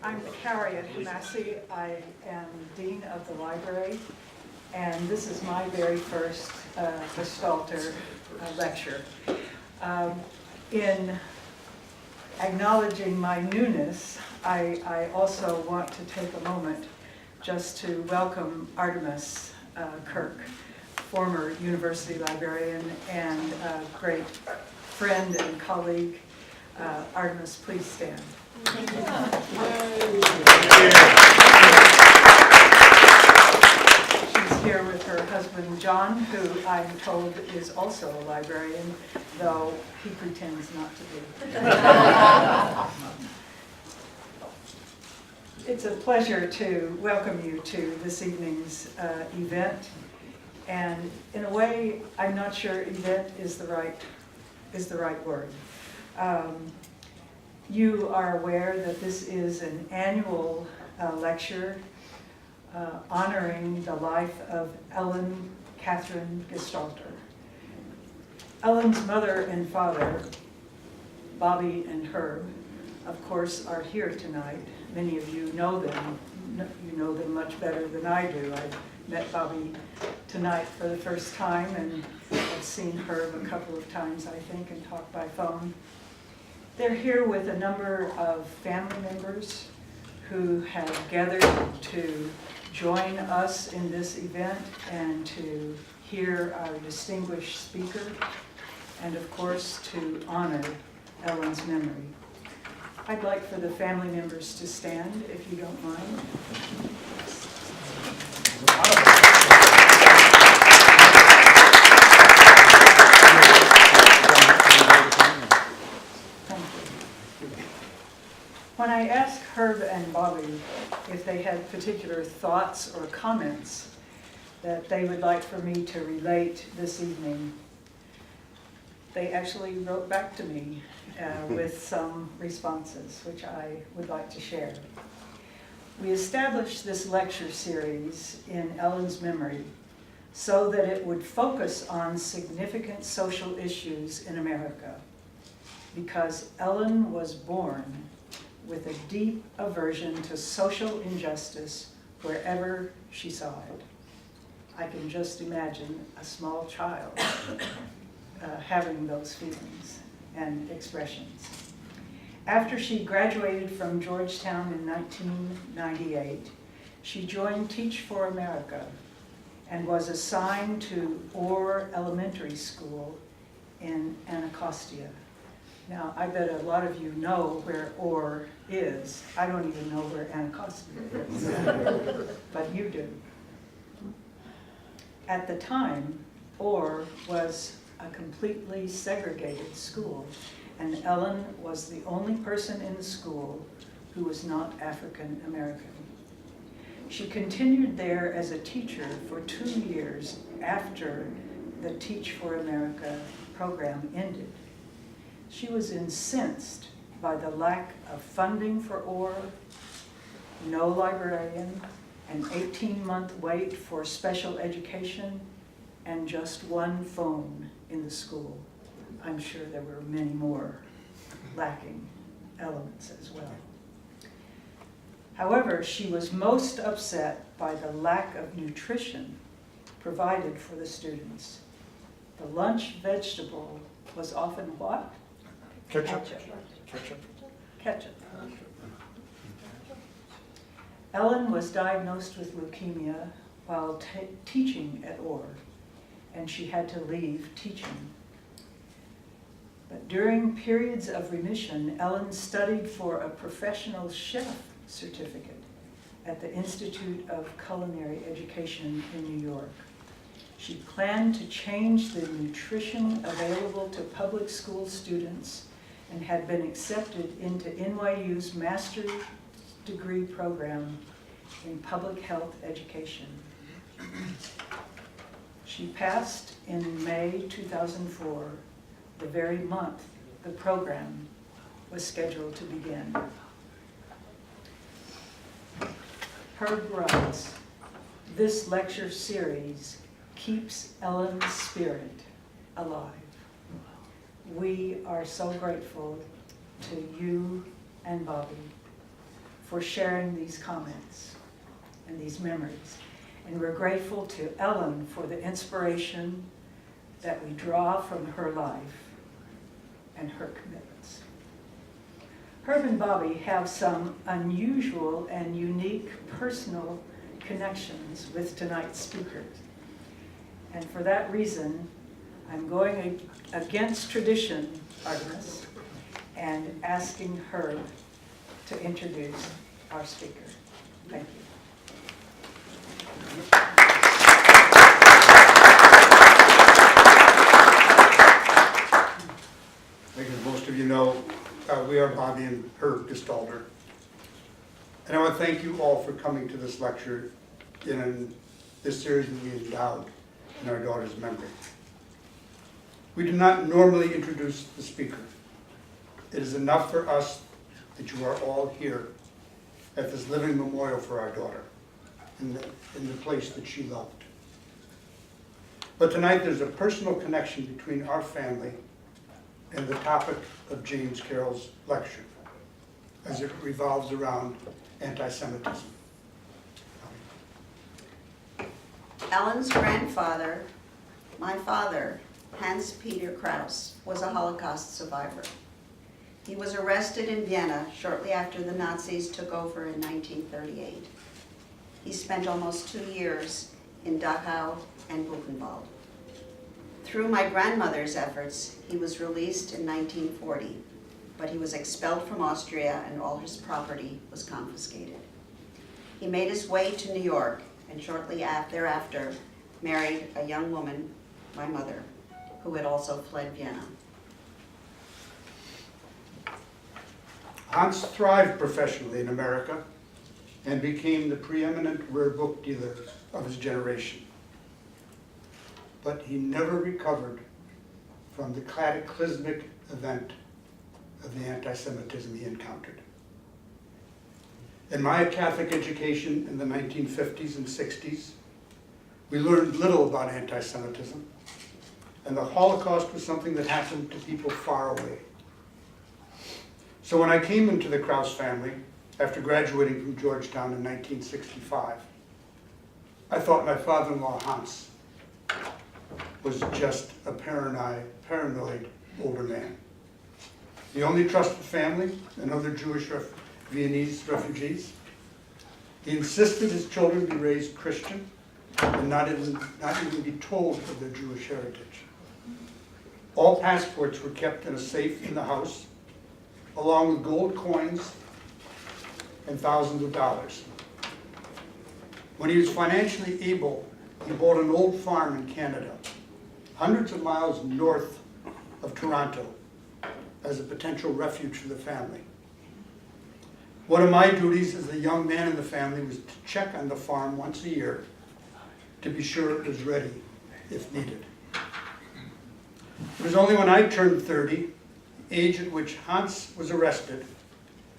I'm Harriet Hamasi. I am Dean of the Library, and this is my very first Gstalder lecture. In acknowledging my newness, I also want to take a moment just to welcome Artemis Kirk, former university librarian and a great friend and colleague. Artemis, please stand. She's here with her husband, John, who I'm told is also a librarian, though he pretends not to be. It's a pleasure to welcome you to this evening's event. And in a way, I'm not sure event is the right word. You are aware that this is an annual lecture honoring the life of Ellen Catherine Gstalder. Ellen's mother and father, Bobby and Herb, of course, are here tonight. Many of you know them. You know them much better than I do. I've met Bobby tonight for the first time, and I've seen Herb a couple of times, I think, and talked by phone. They're here with a number of family members who have gathered to join us in this event and to hear our distinguished speaker, and of course to honor Ellen's memory. I'd like for the family members to stand, if you don't mind. When I asked Herb and Bobby if they had particular thoughts or comments that they would like for me to relate this evening, they actually wrote back to me with some responses, which I would like to share. We established this lecture series in Ellen's memory so that it would focus on significant social issues in America, because Ellen was born with a deep aversion to social injustice wherever she saw it. I can just imagine a small child having those feelings and expressions. After she graduated from Georgetown in 1998, she joined Teach for America and was assigned to Orr Elementary School in Anacostia. Now, I bet a lot of you know where Orr is. I don't even know where Anacostia is, but you do. At the time, Orr was a completely segregated school, and Ellen was the only person in the school who was not African American. She continued there as a teacher for 2 years after the Teach for America program ended. She was incensed by the lack of funding for Orr, no librarian, an 18-month wait for special education, and just one phone in the school. I'm sure there were many more lacking elements as well. However, she was most upset by the lack of nutrition provided for the students. The lunch vegetable was often what? Ketchup. Ketchup. Ellen was diagnosed with leukemia while teaching at Orr, and she had to leave teaching. But during periods of remission, Ellen studied for a professional chef certificate at the Institute of Culinary Education in New York. She planned to change the nutrition available to public school students and had been accepted into NYU's master's degree program in public health education. She passed in May 2004, the very month the program was scheduled to begin. Herb writes, "This lecture series keeps Ellen's spirit alive. We are so grateful to you and Bobby for sharing these comments and these memories. And we're grateful to Ellen for the inspiration that we draw from her life and her commitments. Herb and Bobby have some unusual and unique personal connections with tonight's speakers. And for that reason, I'm going against tradition, Artemis, and asking Herb to introduce our speaker. Thank you. I think as most of you know, we are Bobby and Herb Gstalder. And I want to thank you all for coming to this lecture in this series that we endowed in our daughter's memory. We do not normally introduce the speaker. It is enough for us that you are all here at this living memorial for our daughter in the place that she loved. But tonight there's a personal connection between our family and the topic of James Carroll's lecture, as it revolves around anti-Semitism. Ellen's grandfather, my father, Hans Peter Krauss, was a Holocaust survivor. He was arrested in Vienna shortly after the Nazis took over in 1938. He spent almost 2 years in Dachau and Buchenwald. Through my grandmother's efforts, he was released in 1940, but he was expelled from Austria and all his property was confiscated. He made his way to New York and shortly thereafter married a young woman, my mother, who had also fled Vienna. Hans thrived professionally in America and became the preeminent rare book dealer of his generation. But he never recovered from the cataclysmic event of the anti-Semitism he encountered. In my Catholic education in the 1950s and 60s, we learned little about anti-Semitism, and the Holocaust was something that happened to people far away. So when I came into the Krauss family, after graduating from Georgetown in 1965, I thought my father-in-law Hans was just a paranoid older man. The only trusted family and other Jewish Viennese refugees. He insisted his children be raised Christian and not even be told of their Jewish heritage. All passports were kept in a safe in the house, along with gold coins and thousands of dollars. When he was financially able, he bought an old farm in Canada, hundreds of miles north of Toronto, as a potential refuge for the family. One of my duties as a young man in the family was to check on the farm once a year to be sure it was ready if needed. It was only when I turned 30, age at which Hans was arrested,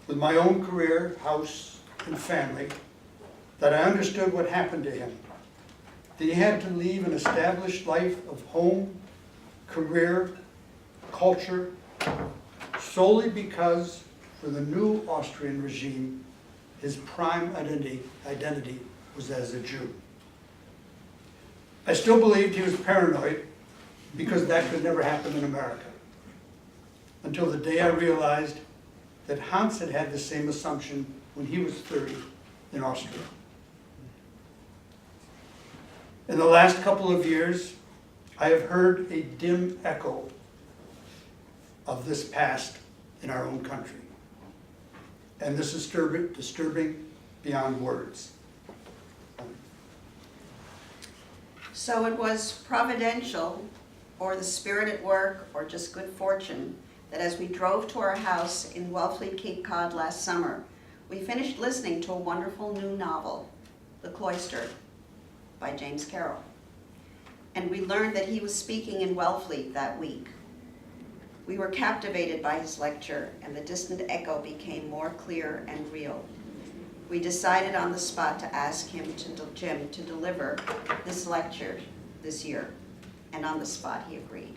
with my own career, house, and family, that I understood what happened to him. That he had to leave an established life of home, career, culture, solely because for the new Austrian regime, his prime identity was as a Jew. I still believed he was paranoid because that could never happen in America, until the day I realized that Hans had had the same assumption when he was 30 in Austria. In the last couple of years, I have heard a dim echo of this past in our own country. And this is disturbing beyond words. So it was providential, or the spirit at work, or just good fortune, that as we drove to our house in Wellfleet, Cape Cod last summer, we finished listening to a wonderful new novel, The Cloistered, by James Carroll. And we learned that he was speaking in Wellfleet that week. We were captivated by his lecture, and the distant echo became more clear and real. We decided on the spot to ask Jim to deliver this lecture this year, and on the spot he agreed.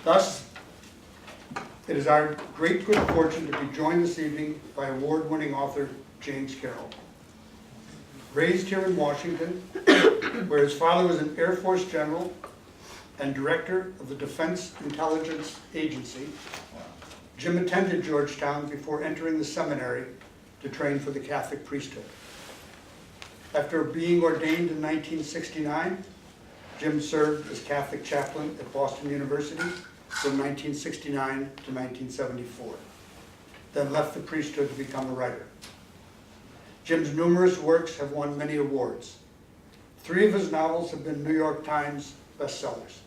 Thus, It is our great good fortune to be joined this evening by award-winning author James Carroll. Raised here in Washington, where his father was an Air Force general and director of the Defense Intelligence Agency, Jim attended Georgetown before entering the seminary to train for the Catholic priesthood. After being ordained in 1969, Jim served as Catholic chaplain at Boston University from 1969 to 1974, then left the priesthood to become a writer. Jim's numerous works have won many awards. 3 of his novels have been New York Times bestsellers.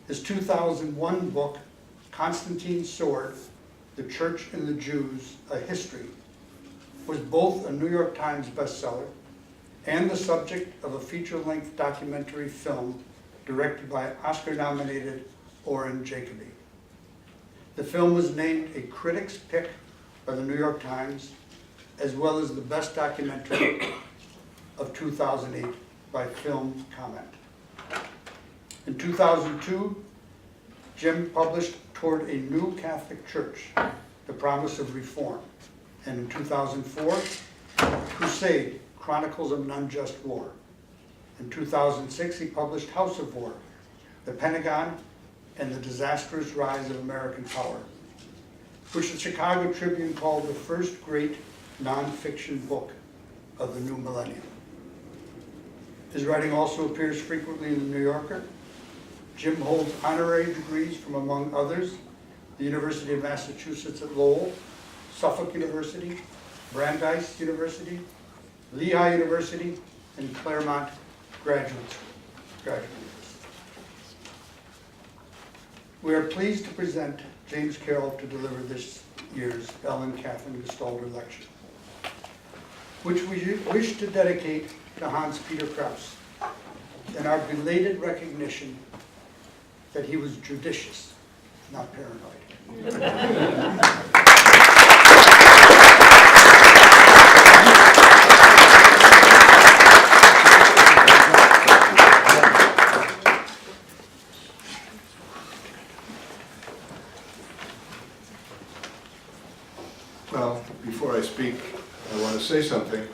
His 2001 book, Constantine's Sword, The Church and the Jews, A History, was both a New York Times bestseller and the subject of a feature-length documentary film directed by Oscar-nominated Oren Jacobi. The film was named a critic's pick by the New York Times, as well as the best documentary of 2008 by Film Comment. In 2002, Jim published Toward a New Catholic Church, The Promise of Reform, and in 2004, Crusade, Chronicles of an Unjust War. In 2006, he published House of War, The Pentagon, and the Disastrous Rise of American Power, which the Chicago Tribune called the first great nonfiction book of the new millennium. His writing also appears frequently in the New Yorker. Jim holds honorary degrees from, among others, the University of Massachusetts at Lowell, Suffolk University, Brandeis University, Lehigh University, and Claremont Graduate University. We are pleased to present James Carroll to deliver this year's Ellen Catherine Gstalder Lecture, which we wish to dedicate to Hans Peter Krauss in our belated recognition that he was judicious, not paranoid. Well, before I speak, I want to say something.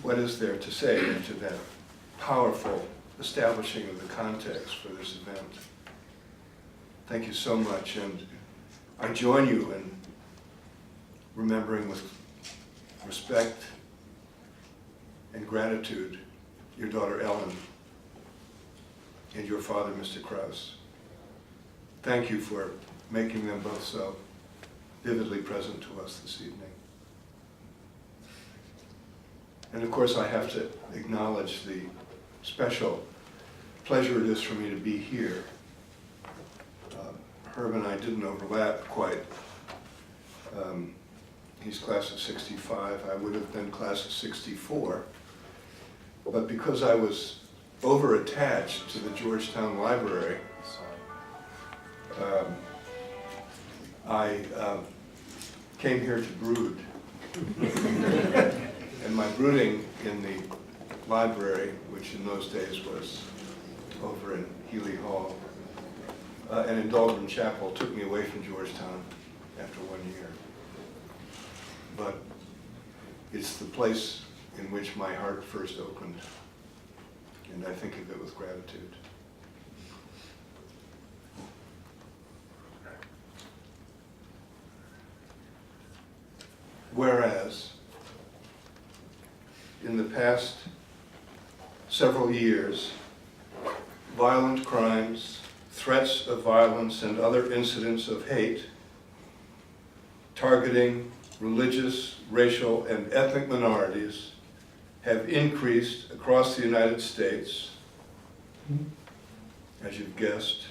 What is there to say to that powerful establishing of the context for this event? Thank you so much, and I join you in remembering with respect and gratitude your daughter Ellen and your father, Mr. Krauss. Thank you for making them both so vividly present to us this evening. And of course, I have to acknowledge the special pleasure it is for me to be here. Herb and I didn't overlap quite. He's class of 65, I would have been class of 64. But because I was over-attached to the Georgetown Library, I came here to brood. And my brooding in the library, which in those days was over in Healy Hall, and in Doldrum Chapel, took me away from Georgetown after 1 year. But it's the place in which my heart first opened, and I think of it with gratitude. Whereas, in the past several years, violent crimes, threats of violence, and other incidents of hate targeting religious, racial, and ethnic minorities have increased across the United States, as you've guessed.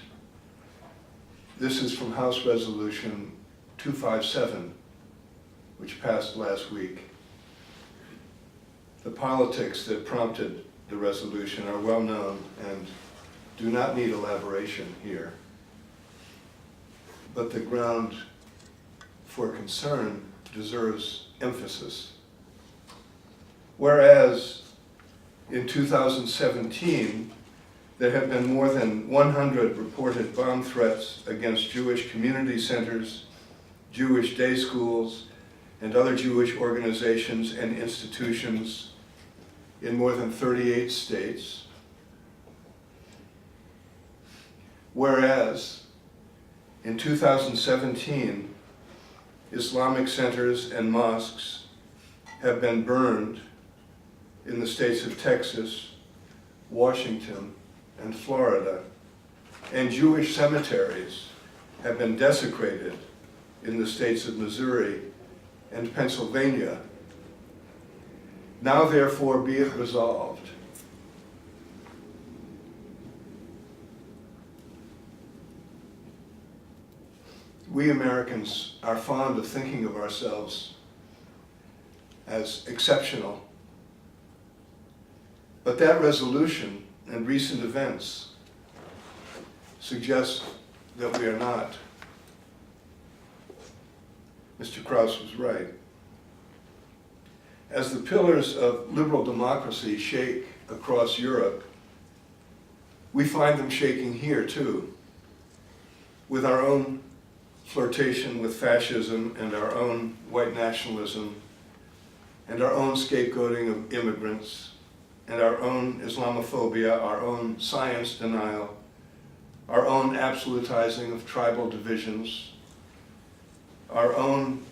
This is from House Resolution 257, which passed last week. The politics that prompted the resolution are well known and do not need elaboration here. But the ground for concern deserves emphasis. Whereas in 2017, there have been more than 100 reported bomb threats against Jewish community centers, Jewish day schools, and other Jewish organizations and institutions in more than 38 states. Whereas, in 2017, Islamic centers and mosques have been burned in the states of Texas, Washington, and Florida, and Jewish cemeteries have been desecrated in the states of Missouri and Pennsylvania. Now therefore be it resolved. We Americans are fond of thinking of ourselves as exceptional, but that resolution and recent events suggest that we are not. Mr. Krauss was right. As the pillars of liberal democracy shake across Europe, we find them shaking here too, with our own flirtation with fascism and our own white nationalism and our own scapegoating of immigrants and our own Islamophobia, our own science denial, our own absolutizing of tribal divisions, our own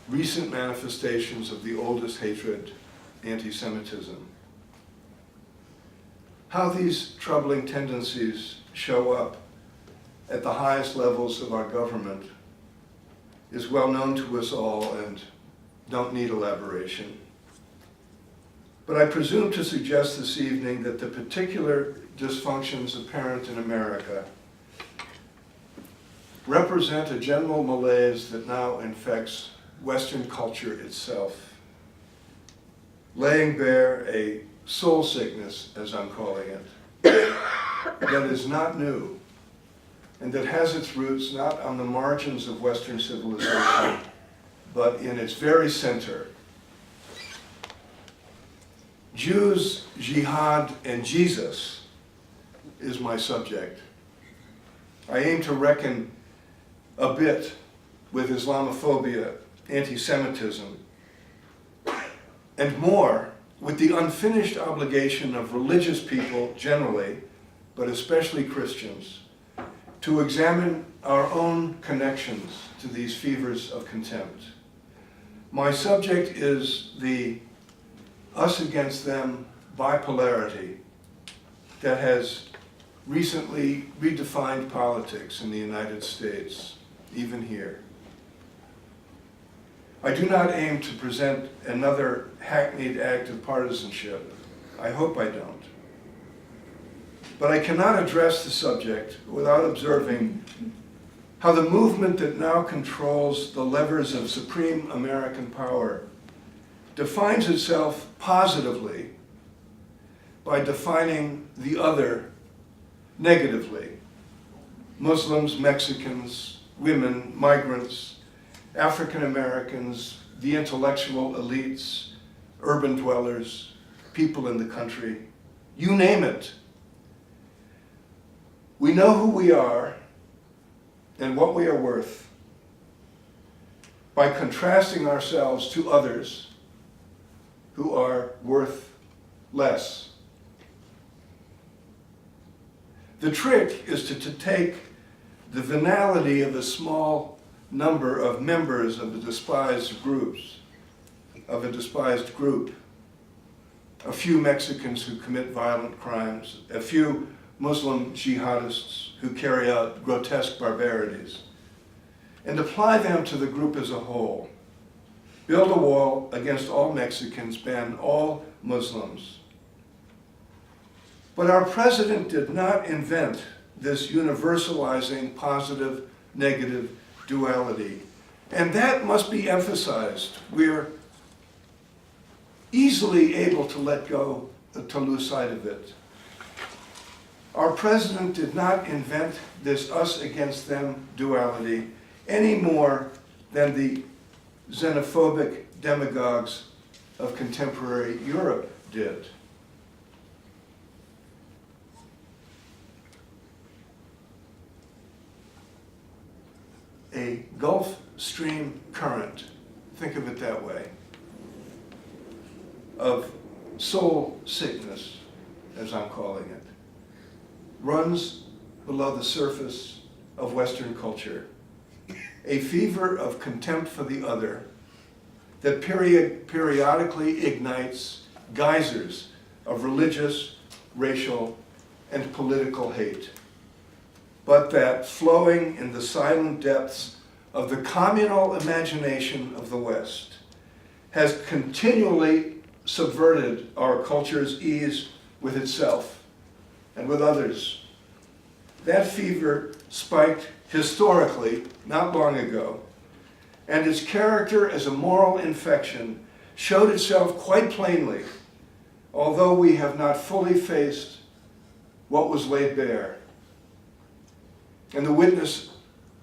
recent manifestations of the oldest hatred, anti-Semitism. How these troubling tendencies show up at the highest levels of our government is well known to us all and don't need elaboration. But I presume to suggest this evening that the particular dysfunctions apparent in America represent a general malaise that now infects Western culture itself, laying bare a soul sickness, as I'm calling it, that is not new, and that has its roots not on the margins of Western civilization, but in its very center. Jews, Jihad, and Jesus is my subject. I aim to reckon a bit with Islamophobia, anti-Semitism, and more with the unfinished obligation of religious people generally, but especially Christians, to examine our own connections to these fevers of contempt. My subject is the us against them bipolarity that has recently redefined politics in the United States, even here. I do not aim to present another hackneyed act of partisanship. I hope I don't. But I cannot address the subject without observing how the movement that now controls the levers of supreme American power defines itself positively by defining the other negatively. Muslims, Mexicans, women, migrants, African Americans, the intellectual elites, urban dwellers, people in the country, you name it. We know who we are and what we are worth by contrasting ourselves to others who are worth less. The trick is to take the venality of a small number of members of the despised groups, of a despised group, a few Mexicans who commit violent crimes, a few Muslim jihadists who carry out grotesque barbarities, and apply them to the group as a whole. Build a wall against all Mexicans, ban all Muslims. But our president did not invent this universalizing positive-negative duality, and that must be emphasized. We're easily able to let go, to lose sight of it. Our president did not invent this us against them duality any more than the xenophobic demagogues of contemporary Europe did. a Gulf Stream current, think of it that way, of soul sickness, as I'm calling it, runs below the surface of Western culture. A fever of contempt for the other that periodically ignites geysers of religious, racial, and political hate, but that flowing in the silent depths of the communal imagination of the West has continually subverted our culture's ease with itself and with others. That fever spiked historically not long ago, and its character as a moral infection showed itself quite plainly, although we have not fully faced what was laid bare. And the witness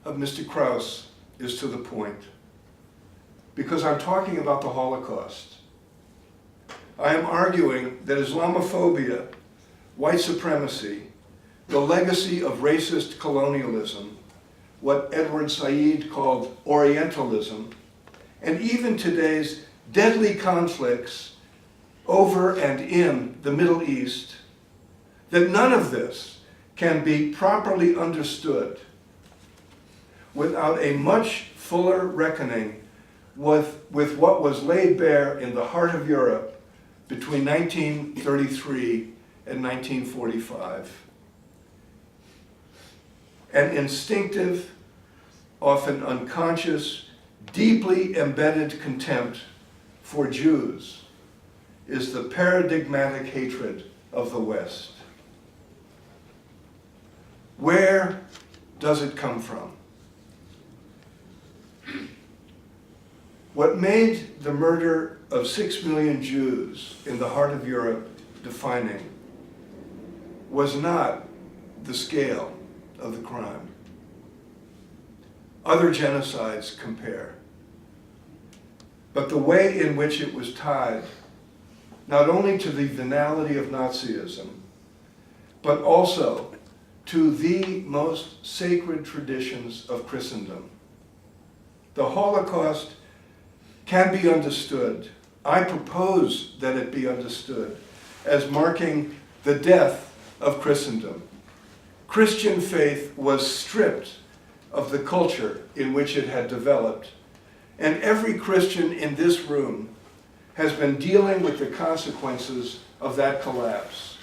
of Mr. Krauss is to the point, because I'm talking about the Holocaust. I am arguing that Islamophobia, white supremacy, the legacy of racist colonialism, what Edward Said called Orientalism, and even today's deadly conflicts over and in the Middle East, that none of this can be properly understood without a much fuller reckoning with what was laid bare in the heart of Europe between 1933 and 1945. An instinctive, often unconscious, deeply embedded contempt for Jews is the paradigmatic hatred of the West. Where does it come from? What made the murder of 6 million Jews in the heart of Europe defining was not the scale of the crime. Other genocides compare. But the way in which it was tied, not only to the venality of Nazism, but also to the most sacred traditions of Christendom. The Holocaust can be understood, I propose that it be understood, as marking the death of Christendom. Christian faith was stripped of the culture in which it had developed, and every Christian in this room has been dealing with the consequences of that collapse.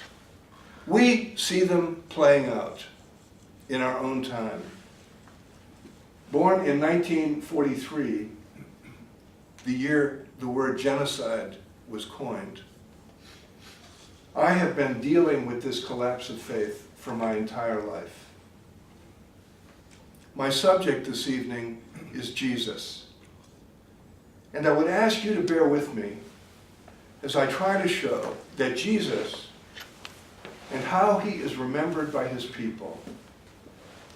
We see them playing out in our own time. Born in 1943, the year the word genocide was coined, I have been dealing with this collapse of faith for my entire life. My subject this evening is Jesus. And I would ask you to bear with me as I try to show that Jesus and how he is remembered by his people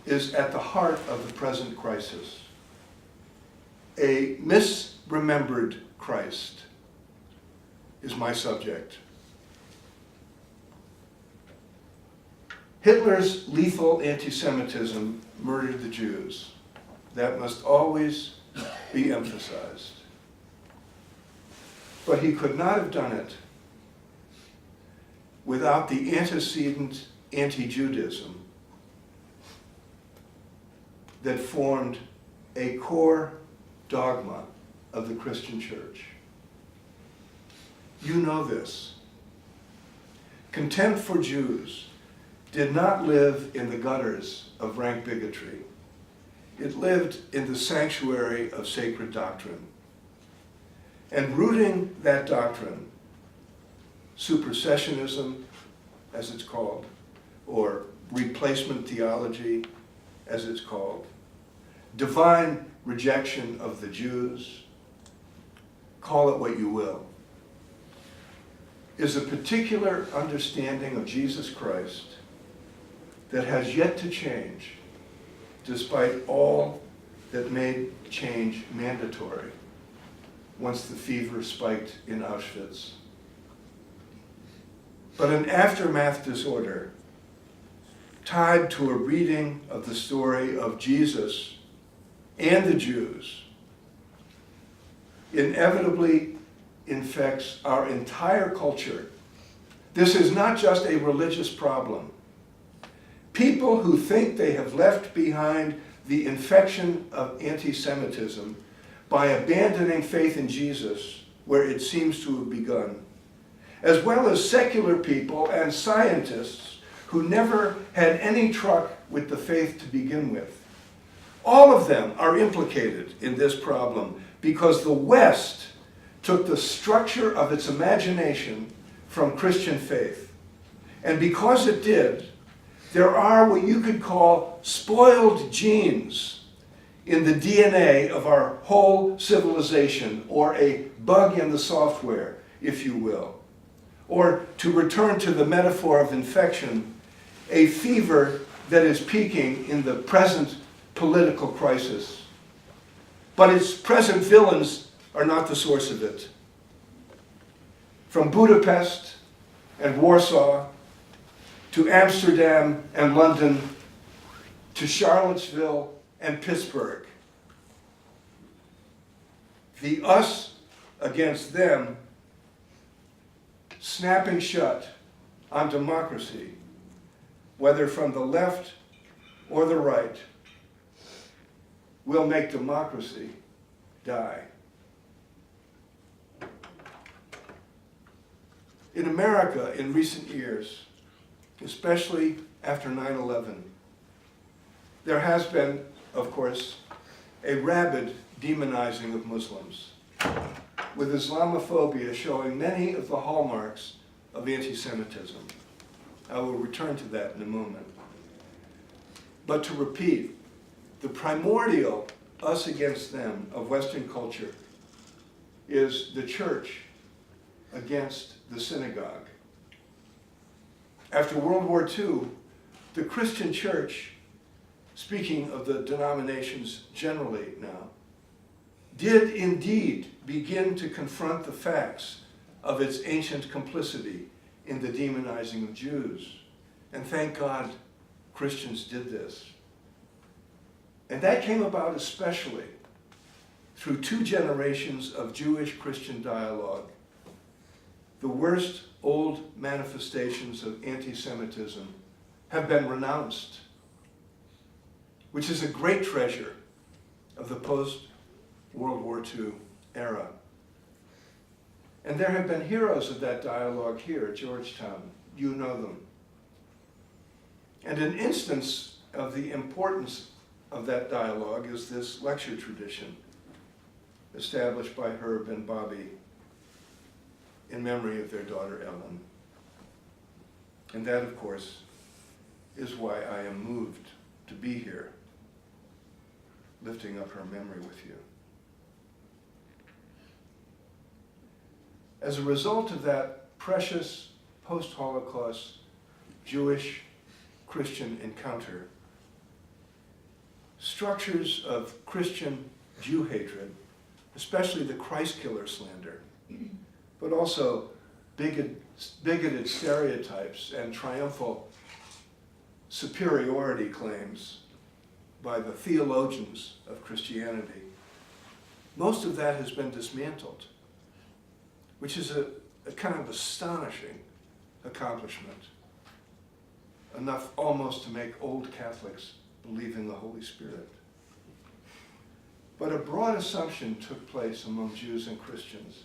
is at the heart of the present crisis. A misremembered Christ is my subject. Hitler's lethal anti-Semitism murdered the Jews. That must always be emphasized. But he could not have done it without the antecedent anti-Judaism that formed a core dogma of the Christian church. You know this. Contempt for Jews did not live in the gutters of rank bigotry. It lived in the sanctuary of sacred doctrine. And rooting that doctrine, supersessionism, as it's called, or replacement theology, as it's called, divine rejection of the Jews, call it what you will, is a particular understanding of Jesus Christ that has yet to change, despite all that made change mandatory once the fever spiked in Auschwitz. But an aftermath disorder tied to a reading of the story of Jesus and the Jews inevitably infects our entire culture. This is not just a religious problem. People who think they have left behind the infection of anti-Semitism by abandoning faith in Jesus where it seems to have begun, as well as secular people and scientists who never had any truck with the faith to begin with. All of them are implicated in this problem because the West took the structure of its imagination from Christian faith. And because it did, there are what you could call spoiled genes in the DNA of our whole civilization, or a bug in the software, if you will. Or, to return to the metaphor of infection, a fever that is peaking in the present political crisis. But its present villains are not the source of it. From Budapest and Warsaw, to Amsterdam and London, to Charlottesville and Pittsburgh, the us against them snapping shut on democracy, whether from the left or the right, will make democracy die. In America, in recent years, especially after 9/11, there has been, of course, a rabid demonizing of Muslims, with Islamophobia showing many of the hallmarks of anti-Semitism. I will return to that in a moment. But to repeat, the primordial us against them of Western culture is the church against the synagogue. After World War II, the Christian church, speaking of the denominations generally now, did indeed begin to confront the facts of its ancient complicity in the demonizing of Jews. And thank God Christians did this. And that came about especially through 2 generations of Jewish-Christian dialogue. The worst old manifestations of anti-Semitism have been renounced, which is a great treasure of the post-World War II era. And there have been heroes of that dialogue here at Georgetown. You know them. And an instance of the importance of that dialogue is this lecture tradition established by Herb and Bobby in memory of their daughter Ellen. And that, of course, is why I am moved to be here, lifting up her memory with you. As a result of that precious post-Holocaust Jewish-Christian encounter, structures of Christian Jew hatred, especially the Christ killer slander, but also bigoted stereotypes and triumphal superiority claims by the theologians of Christianity, most of that has been dismantled, which is a kind of astonishing accomplishment, enough almost to make old Catholics believe in the Holy Spirit. But a broad assumption took place among Jews and Christians,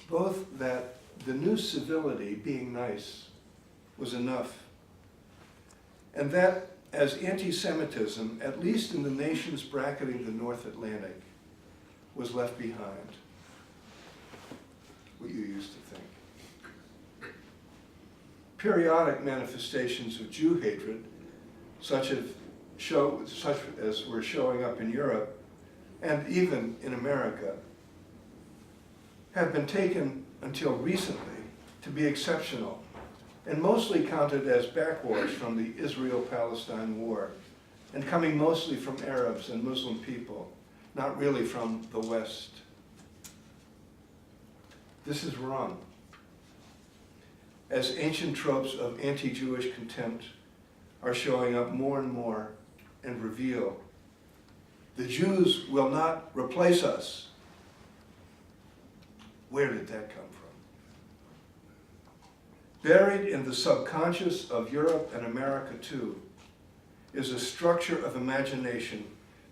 both that the new civility, being nice, was enough, and that as anti-Semitism, at least in the nations bracketing the North Atlantic, was left behind. What you used to think. Periodic manifestations of Jew hatred, such as were showing up in Europe and even in America, have been taken until recently to be exceptional and mostly counted as backwash from the Israel-Palestine war, and coming mostly from Arabs and Muslim people, not really from the West. This is wrong, as ancient tropes of anti-Jewish contempt are showing up more and more and reveal The Jews will not replace us. Where did that come from? Buried in the subconscious of Europe and America too is a structure of imagination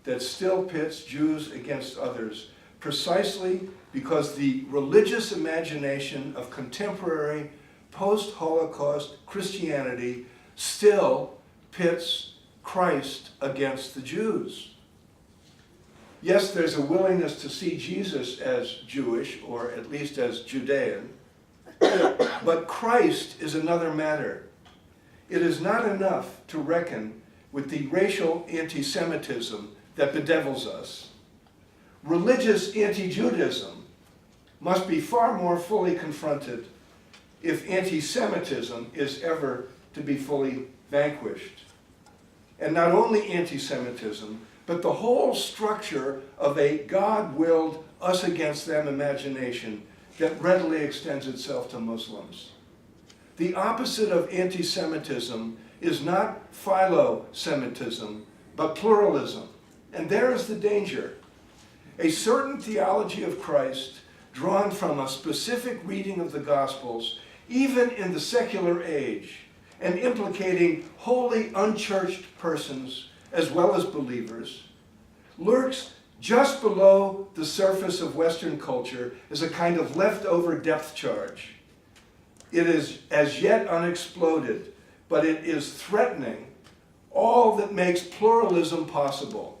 that still pits Jews against others, precisely because the religious imagination of contemporary post-Holocaust Christianity still pits Christ against the Jews. Yes, there's a willingness to see Jesus as Jewish, or at least as Judean, but Christ is another matter. It is not enough to reckon with the racial anti-Semitism that bedevils us. Religious anti-Judaism must be far more fully confronted if anti-Semitism is ever to be fully vanquished. And not only anti-Semitism, but the whole structure of a God-willed, us-against-them imagination that readily extends itself to Muslims. The opposite of anti-Semitism is not philo-Semitism, but pluralism. And there is the danger. A certain theology of Christ, drawn from a specific reading of the Gospels, even in the secular age, and implicating wholly unchurched persons as well as believers, lurks just below the surface of Western culture as a kind of leftover depth charge. It is as yet unexploded, but it is threatening all that makes pluralism possible.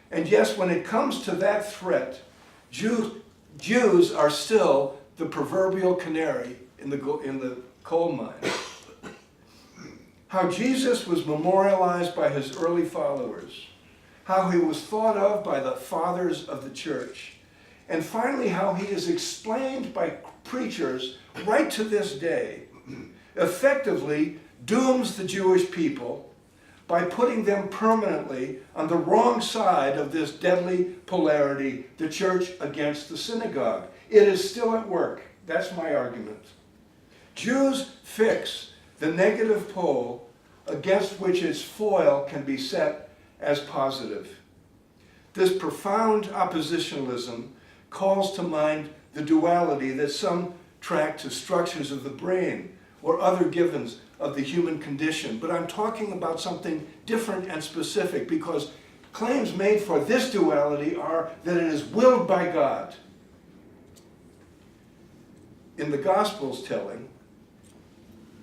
And yes, when it comes to that threat, Jews are still the proverbial canary in the coal mine. How Jesus was memorialized by his early followers, how he was thought of by the fathers of the church, and finally how he is explained by preachers right to this day, effectively dooms the Jewish people by putting them permanently on the wrong side of this deadly polarity, the church against the synagogue. It is still at work. That's my argument. Jews fix the negative pole against which its foil can be set as positive. This profound oppositionalism calls to mind the duality that some track to structures of the brain or other givens of the human condition. But I'm talking about something different and specific, because claims made for this duality are that it is willed by God. In the Gospels telling,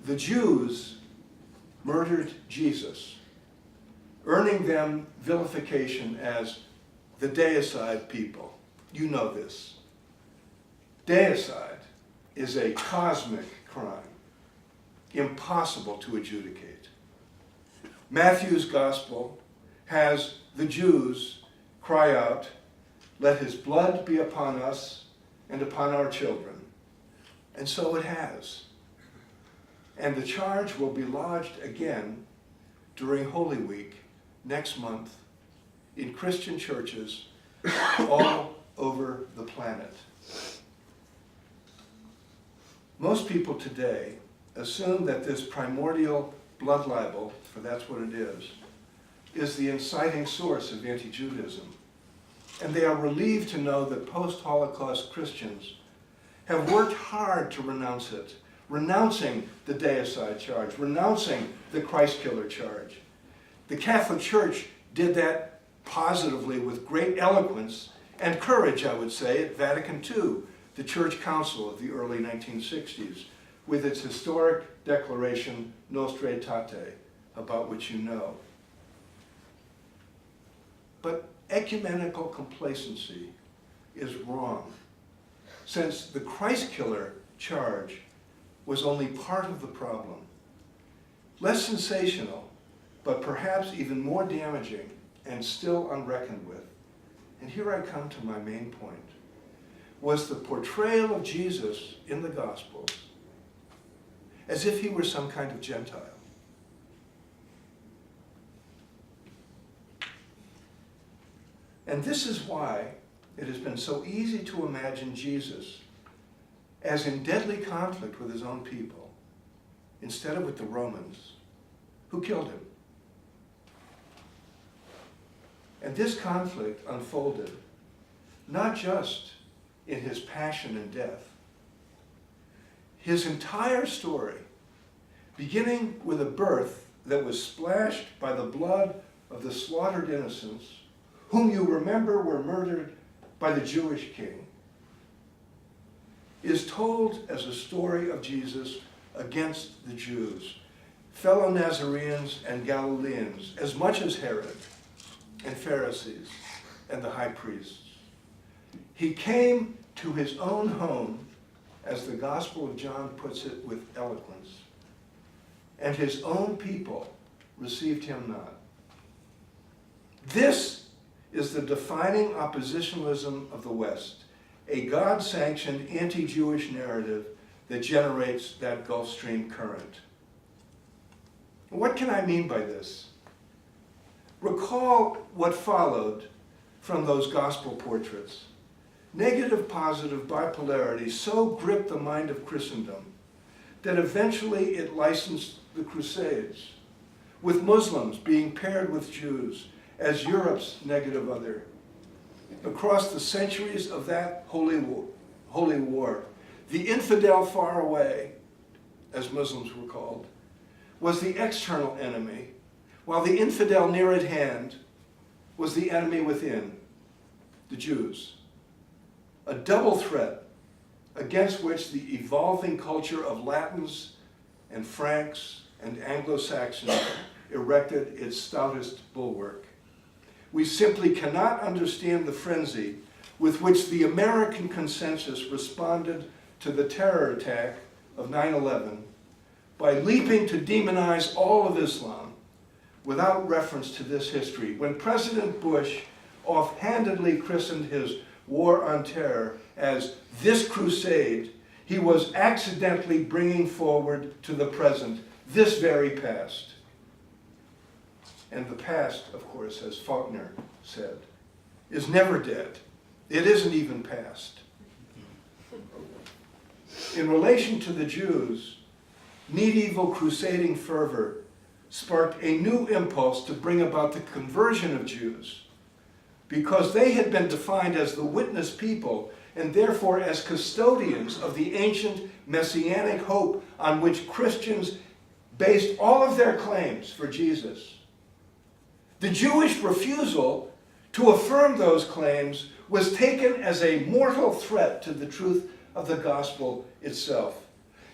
the Jews murdered Jesus, earning them vilification as the deicide people. You know this. Deicide is a cosmic crime, impossible to adjudicate. Matthew's Gospel has the Jews cry out, "Let his blood be upon us and upon our children." And so it has. And the charge will be lodged again during Holy Week next month in Christian churches all over the planet. Most people today assume that this primordial blood libel, for that's what it is the inciting source of anti-Judaism. And they are relieved to know that post-Holocaust Christians have worked hard to renounce it, renouncing the deicide charge, renouncing the Christ killer charge. The Catholic Church did that positively with great eloquence and courage, I would say, at Vatican II, the Church Council of the early 1960s, with its historic declaration Nostra Aetate, about which you know. But ecumenical complacency is wrong, since the Christ killer charge was only part of the problem. Less sensational, but perhaps even more damaging and still unreckoned with, and here I come to my main point, was the portrayal of Jesus in the Gospels as if he were some kind of Gentile. And this is why it has been so easy to imagine Jesus as in deadly conflict with his own people, instead of with the Romans, who killed him. And this conflict unfolded not just in his passion and death. His entire story, beginning with a birth that was splashed by the blood of the slaughtered innocents, whom you remember were murdered by the Jewish king, is told as a story of Jesus against the Jews, fellow Nazarenes and Galileans, as much as Herod and Pharisees and the high priests. He came to his own home, as the Gospel of John puts it with eloquence, and his own people received him not. This is the defining oppositionalism of the West, a God-sanctioned anti-Jewish narrative that generates that Gulf Stream current. What can I mean by this? Recall what followed from those gospel portraits. Negative-positive bipolarity so gripped the mind of Christendom that eventually it licensed the Crusades, with Muslims being paired with Jews as Europe's negative other. Across the centuries of that holy war, the infidel far away, as Muslims were called, was the external enemy, while the infidel near at hand was the enemy within, the Jews. A double threat against which the evolving culture of Latins and Franks and Anglo-Saxons erected its stoutest bulwark. We simply cannot understand the frenzy with which the American consensus responded to the terror attack of 9/11 by leaping to demonize all of Islam without reference to this history. When President Bush offhandedly christened his war on terror as this crusade, he was accidentally bringing forward to the present this very past. And the past, of course, as Faulkner said, is never dead. It isn't even past. In relation to the Jews, medieval crusading fervor sparked a new impulse to bring about the conversion of Jews, because they had been defined as the witness people and therefore as custodians of the ancient messianic hope on which Christians based all of their claims for Jesus. The Jewish refusal to affirm those claims was taken as a mortal threat to the truth of the gospel itself.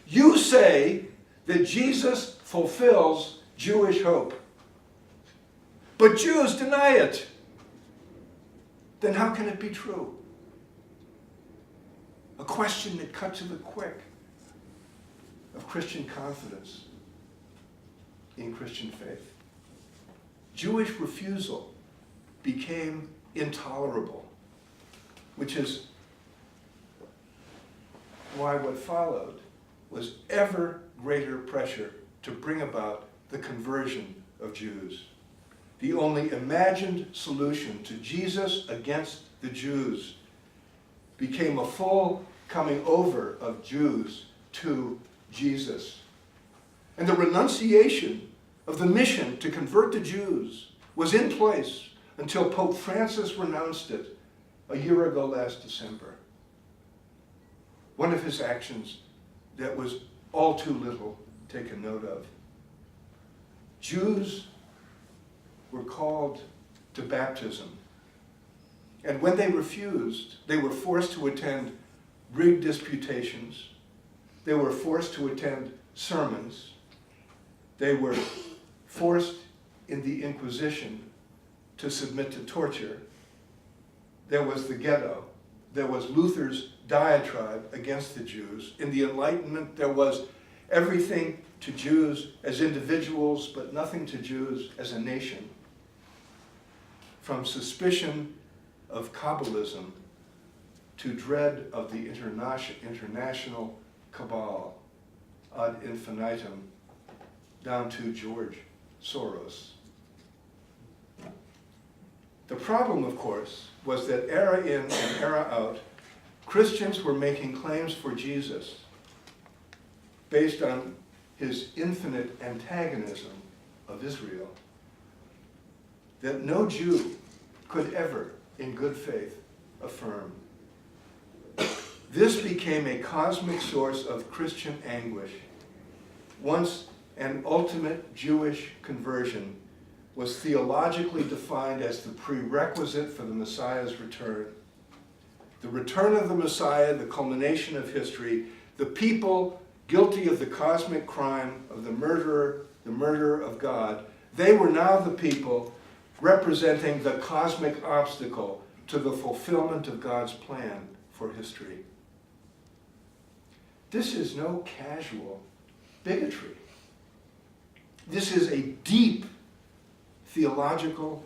You say that Jesus fulfills Jewish hope, but Jews deny it. Then how can it be true? A question that cut to the quick of Christian confidence in Christian faith. Jewish refusal became intolerable, which is why what followed was ever greater pressure to bring about the conversion of Jews. The only imagined solution to Jesus against the Jews became a full coming over of Jews to Jesus. And the renunciation of the mission to convert the Jews was in place until Pope Francis renounced it a year ago last December. One of his actions that was all too little taken note of. Jews were called to baptism. And when they refused, they were forced to attend rigged disputations. They were forced to attend sermons. They were forced in the Inquisition to submit to torture. There was the ghetto. There was Luther's diatribe against the Jews. In the Enlightenment, there was everything to Jews as individuals, but nothing to Jews as a nation. From suspicion of Kabbalism to dread of the international cabal ad infinitum, down to George Soros. The problem, of course, was that era in and era out, Christians were making claims for Jesus based on his infinite antagonism of Israel, that no Jew could ever, in good faith, affirm. This became a cosmic source of Christian anguish. Once an ultimate Jewish conversion was theologically defined as the prerequisite for the Messiah's return. The return of the Messiah, the culmination of history, the people guilty of the cosmic crime of the murderer of God, they were now the people representing the cosmic obstacle to the fulfillment of God's plan for history. This is no casual bigotry. This is a deep theological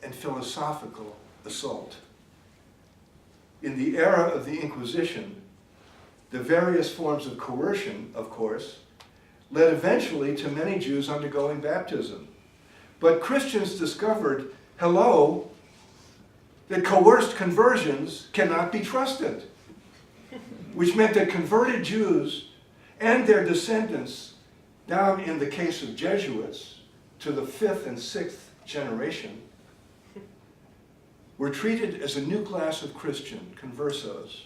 and philosophical assault. In the era of the Inquisition, the various forms of coercion, of course, led eventually to many Jews undergoing baptism. But Christians discovered, hello, that coerced conversions cannot be trusted, which meant that converted Jews and their descendants, down in the case of Jesuits, to the 5th and 6th generation, were treated as a new class of Christian, conversos,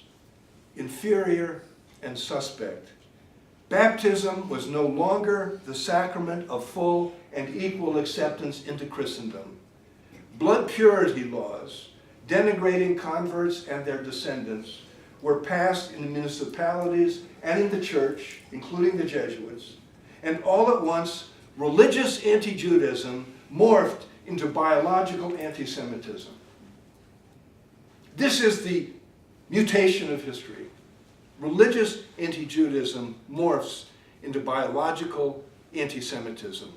inferior and suspect. Baptism was no longer the sacrament of full and equal acceptance into Christendom. Blood purity laws denigrating converts and their descendants were passed in the municipalities and in the church, including the Jesuits, and all at once, religious anti-Judaism morphed into biological anti-Semitism. This is the mutation of history. Religious anti-Judaism morphs into biological anti-Semitism.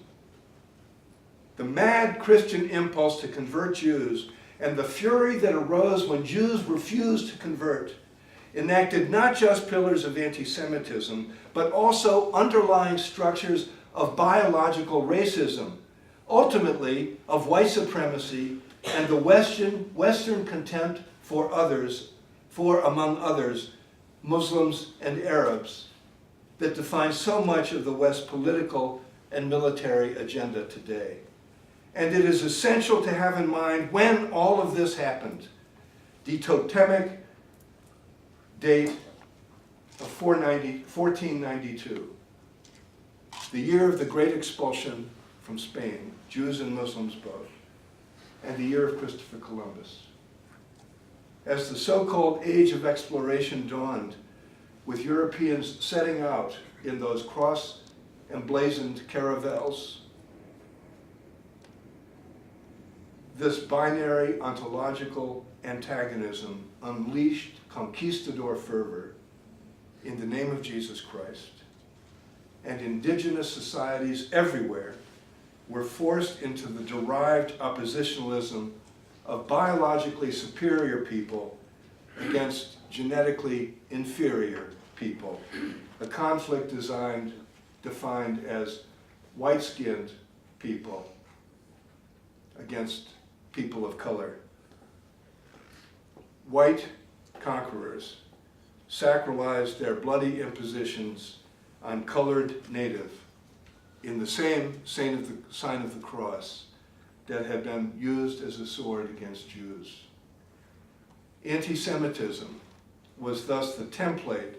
The mad Christian impulse to convert Jews and the fury that arose when Jews refused to convert enacted not just pillars of anti-Semitism, but also underlying structures of biological racism, ultimately of white supremacy and the Western contempt for others, for, among others, Muslims and Arabs, that define so much of the West's political and military agenda today. And it is essential to have in mind when all of this happened. The totemic date of 1492, the year of the Great Expulsion from Spain, Jews and Muslims both, and the year of Christopher Columbus. As the so-called age of exploration dawned, with Europeans setting out in those cross-emblazoned caravels, this binary ontological antagonism unleashed conquistador fervor in the name of Jesus Christ, and indigenous societies everywhere were forced into the derived oppositionalism of biologically superior people against genetically inferior people, a conflict defined as white-skinned people against people of color. White conquerors sacralized their bloody impositions on colored native in the same sign of the cross that had been used as a sword against Jews. Anti-Semitism was thus the template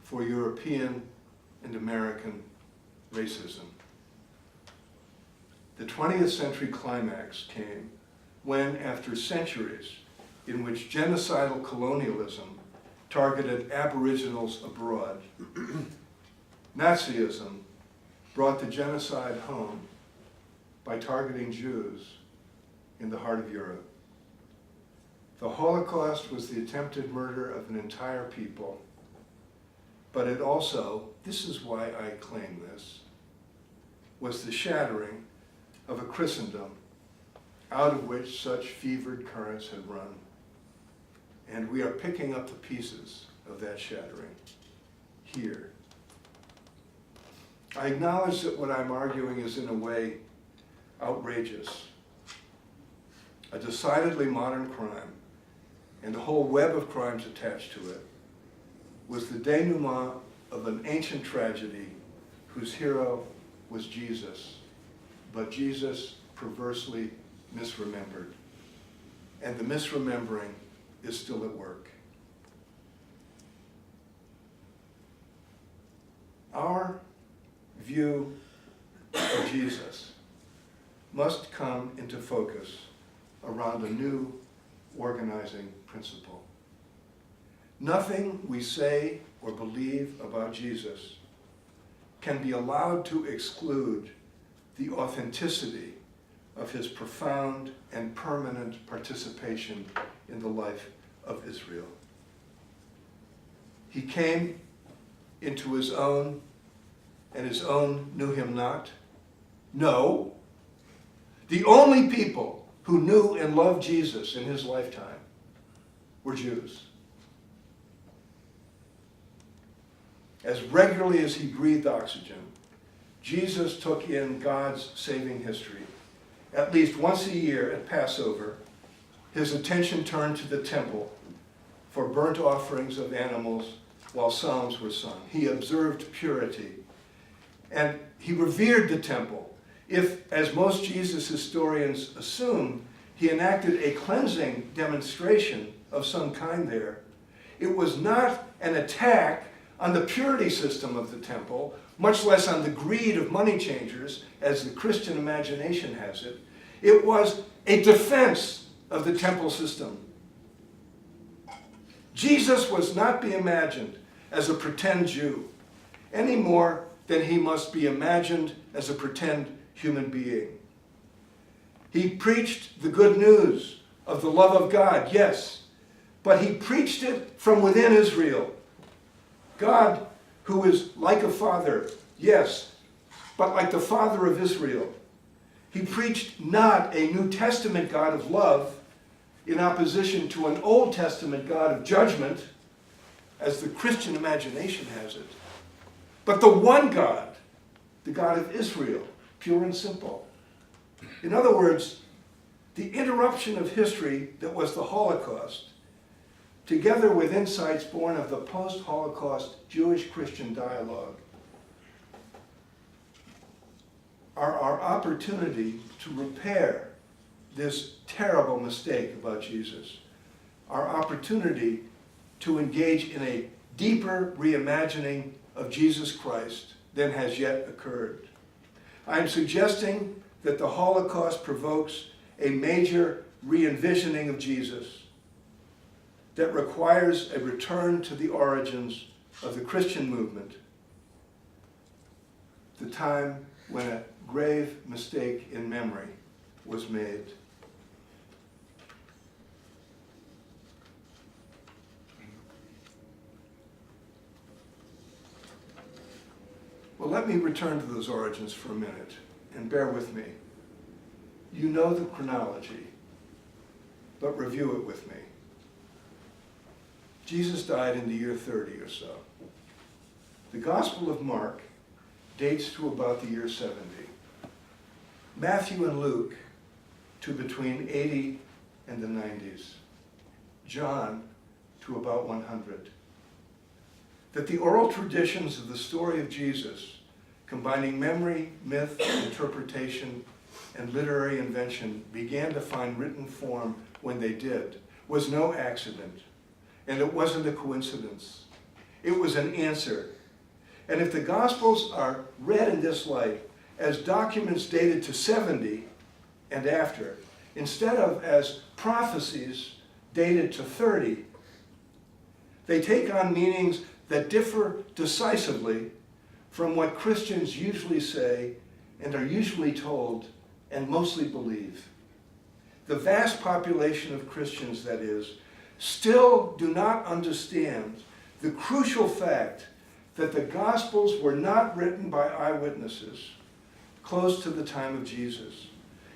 for European and American racism. The 20th century climax came when, after centuries in which genocidal colonialism targeted aboriginals abroad, Nazism brought the genocide home by targeting Jews in the heart of Europe. The Holocaust was the attempted murder of an entire people, but it also, this is why I claim this, was the shattering of a Christendom out of which such fevered currents had run. And we are picking up the pieces of that shattering here. I acknowledge that what I'm arguing is in a way outrageous. A decidedly modern crime, and a whole web of crimes attached to it, was the denouement of an ancient tragedy whose hero was Jesus, but Jesus perversely misremembered. and the misremembering is still at work. Our view of Jesus must come into focus around a new organizing principle. Nothing we say or believe about Jesus can be allowed to exclude the authenticity of his profound and permanent participation in the life of Israel. He came into his own, and his own knew him not? No. The only people who knew and loved Jesus in his lifetime were Jews. As regularly as he breathed oxygen, Jesus took in God's saving history. At least once a year at Passover, his attention turned to the temple for burnt offerings of animals while psalms were sung. He observed purity, and he revered the temple. If, as most Jesus historians assume, he enacted a cleansing demonstration of some kind there, it was not an attack on the purity system of the temple, much less on the greed of money changers, as the Christian imagination has it. It was a defense of the temple system. Jesus was not to be imagined as a pretend Jew, any more than he must be imagined as a pretend human being. He preached the good news of the love of God, yes, but he preached it from within Israel. God, who is like a father, yes, but like the father of Israel. He preached not a New Testament God of love in opposition to an Old Testament God of judgment, as the Christian imagination has it, but the one God, the God of Israel, pure and simple. In other words, the interruption of history that was the Holocaust, together with insights born of the post-Holocaust Jewish-Christian dialogue, are our opportunity to repair this terrible mistake about Jesus, our opportunity to engage in a deeper reimagining of Jesus Christ than has yet occurred. I am suggesting that the Holocaust provokes a major re-envisioning of Jesus that requires a return to the origins of the Christian movement, the time when a grave mistake in memory was made. Well, let me return to those origins for a minute, and bear with me. You know the chronology, but review it with me. Jesus died in the year 30 or so. The Gospel of Mark dates to about the year 70. Matthew and Luke to between 80 and the 90s. John to about 100. That the oral traditions of the story of Jesus, combining memory, myth, interpretation, and literary invention, began to find written form when they did, was no accident. And it wasn't a coincidence. It was an answer. And if the Gospels are read in this light as documents dated to 70 and after, instead of as prophecies dated to 30, they take on meanings that differ decisively from what Christians usually say and are usually told and mostly believe. The vast population of Christians, that is, still do not understand the crucial fact that the Gospels were not written by eyewitnesses close to the time of Jesus.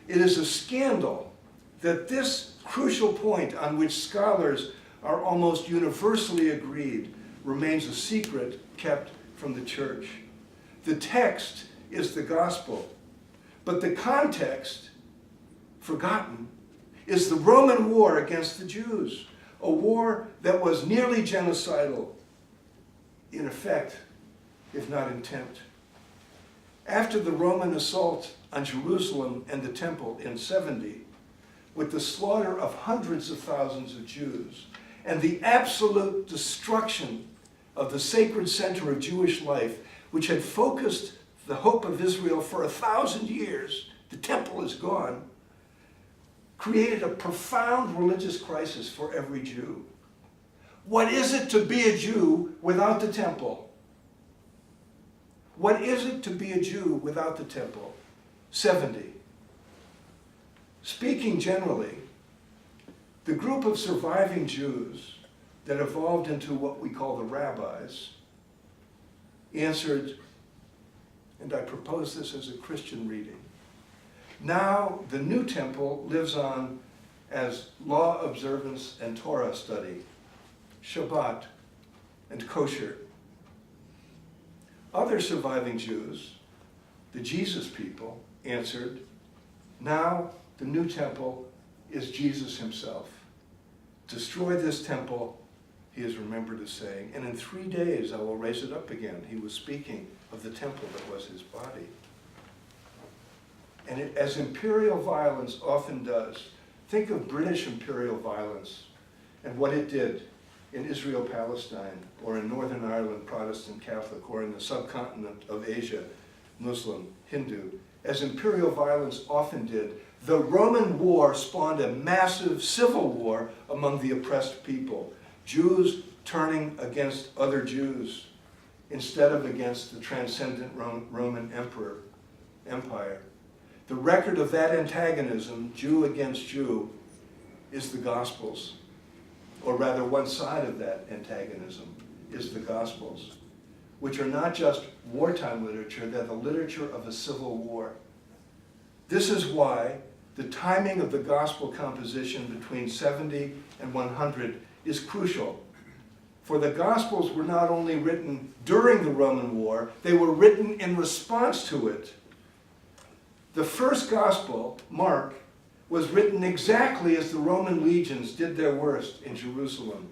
It is a scandal that this crucial point, on which scholars are almost universally agreed, remains a secret kept from the church. The text is the Gospel, but the context, forgotten, is the Roman war against the Jews, a war that was nearly genocidal in effect, if not intent. After the Roman assault on Jerusalem and the temple in 70, with the slaughter of hundreds of thousands of Jews and the absolute destruction of the sacred center of Jewish life, which had focused the hope of Israel for 1,000 years, the temple is gone, created a profound religious crisis for every Jew. What is it to be a Jew without the temple? What is it to be a Jew without the temple? 70. Speaking generally, the group of surviving Jews that evolved into what we call the rabbis answered, and I propose this as a Christian reading, now the new temple lives on as law observance and Torah study, Shabbat, and kosher. Other surviving Jews, the Jesus people, answered, now the new temple is Jesus himself. Destroy this temple, he is remembered as saying, and in 3 days I will raise it up again. He was speaking of the temple that was his body. And as imperial violence often does, think of British imperial violence and what it did in Israel-Palestine, or in Northern Ireland, Protestant Catholic, or in the subcontinent of Asia, Muslim, Hindu. As imperial violence often did, the Roman war spawned a massive civil war among the oppressed people. Jews turning against other Jews instead of against the transcendent Roman Empire. The record of that antagonism, Jew against Jew, is the Gospels. Or rather, one side of that antagonism is the Gospels, which are not just wartime literature, they're the literature of a civil war. This is why the timing of the Gospel composition between 70 and 100 is crucial. For the Gospels were not only written during the Roman war, they were written in response to it. The first Gospel, Mark, was written exactly as the Roman legions did their worst in Jerusalem.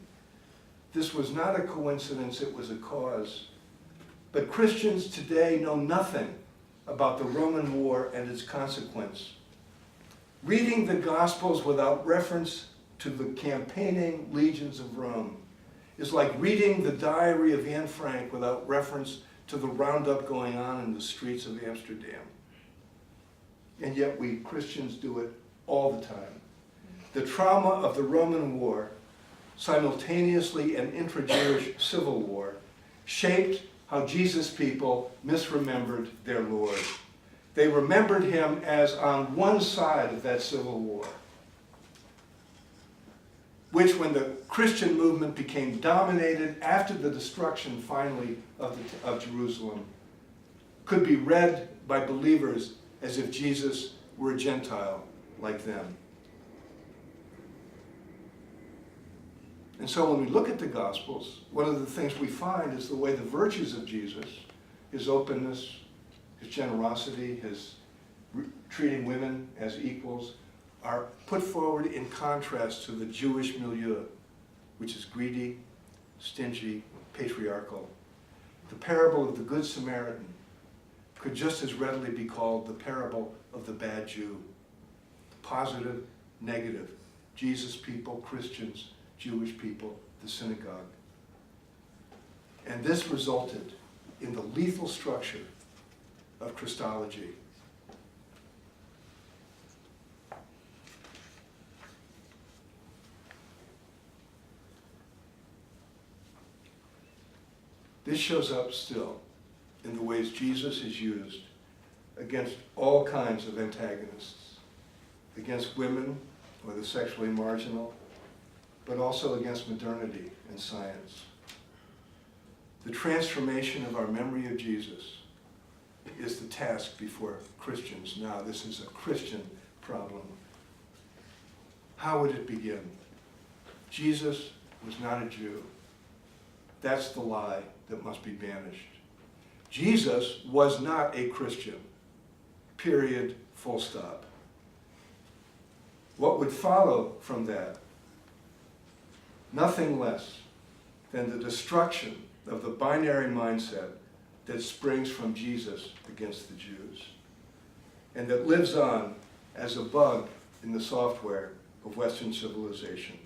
This was not a coincidence, it was a cause. But Christians today know nothing about the Roman war and its consequence. Reading the Gospels without reference to the campaigning legions of Rome is like reading the diary of Anne Frank without reference to the roundup going on in the streets of Amsterdam. And yet we Christians do it all the time. The trauma of the Roman war, simultaneously an intra-Jewish civil war, shaped how Jesus people misremembered their Lord. They remembered him as on one side of that civil war, which, when the Christian movement became dominated after the destruction finally of Jerusalem, could be read by believers as if Jesus were a Gentile like them. And so when we look at the Gospels, one of the things we find is the way the virtues of Jesus, his openness, his generosity, his treating women as equals, are put forward in contrast to the Jewish milieu, which is greedy, stingy, patriarchal. The parable of the Good Samaritan could just as readily be called the parable of the bad Jew. Positive, negative, Jesus people, Christians, Jewish people, the synagogue. And this resulted in the lethal structure of Christology. This shows up still in the ways Jesus is used against all kinds of antagonists. Against women or the sexually marginal, but also against modernity and science. The transformation of our memory of Jesus is the task before Christians now. This is a Christian problem. How would it begin? Jesus was not a Jew. That's the lie that must be banished. Jesus was not a Christian. Period, full stop. What would follow from that? Nothing less than the destruction of the binary mindset that springs from Jesus against the Jews, and that lives on as a bug in the software of Western civilization.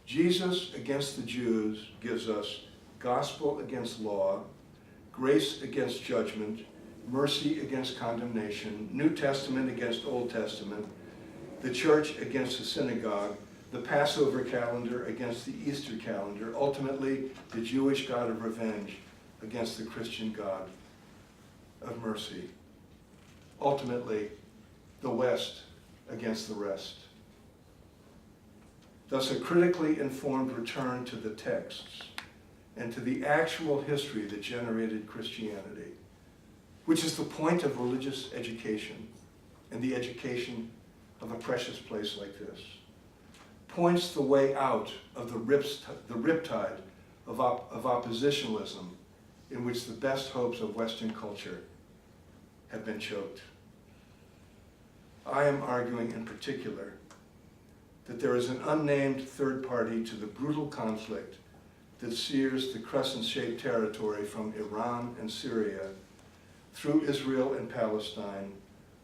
Jesus against the Jews gives us gospel against law, grace against judgment, mercy against condemnation, New Testament against Old Testament, the church against the synagogue, the Passover calendar against the Easter calendar, ultimately the Jewish God of revenge against the Christian God of mercy. Ultimately, the West against the rest. Thus, a critically informed return to the texts and to the actual history that generated Christianity, which is the point of religious education and the education of a precious place like this, points the way out of the riptide of oppositionalism in which the best hopes of Western culture have been choked. I am arguing in particular that there is an unnamed third party to the brutal conflict that sears the crescent-shaped territory from Iran and Syria through Israel and Palestine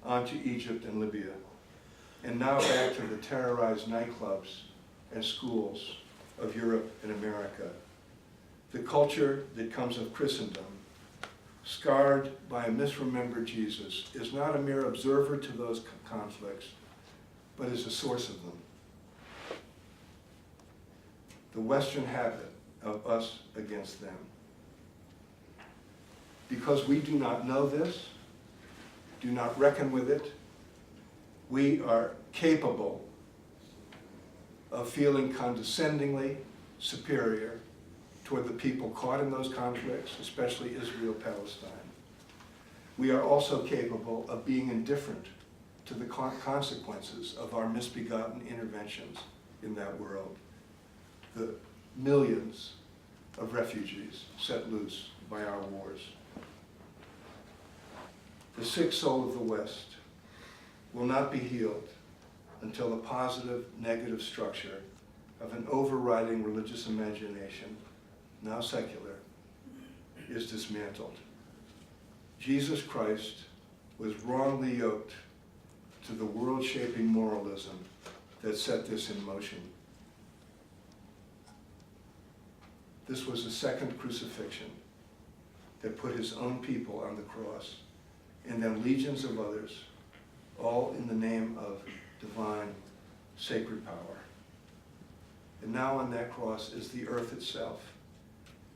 onto Egypt and Libya, and now back to the terrorized nightclubs and schools of Europe and America. The culture that comes of Christendom, scarred by a misremembered Jesus, is not a mere observer to those conflicts, but is a source of them. The Western habit of us against them. Because we do not know this, do not reckon with it, we are capable of feeling condescendingly superior toward the people caught in those conflicts, especially Israel-Palestine. We are also capable of being indifferent to the consequences of our misbegotten interventions in that world. The millions of refugees set loose by our wars. The sick soul of the West will not be healed until the positive negative structure of an overriding religious imagination, now secular, is dismantled. Jesus Christ was wrongly yoked to the world-shaping moralism that set this in motion. This was the second crucifixion that put his own people on the cross, and then legions of others, all in the name of divine, sacred power. And now on that cross is the earth itself,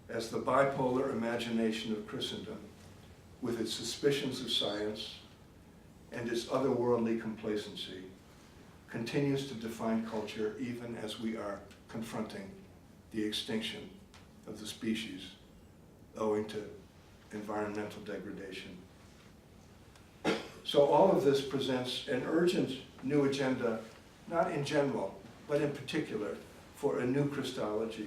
as the bipolar imagination of Christendom, with its suspicions of science and its otherworldly complacency, continues to define culture even as we are confronting the extinction of the species owing to environmental degradation. So all of this presents an urgent new agenda, not in general, but in particular, for a new Christology.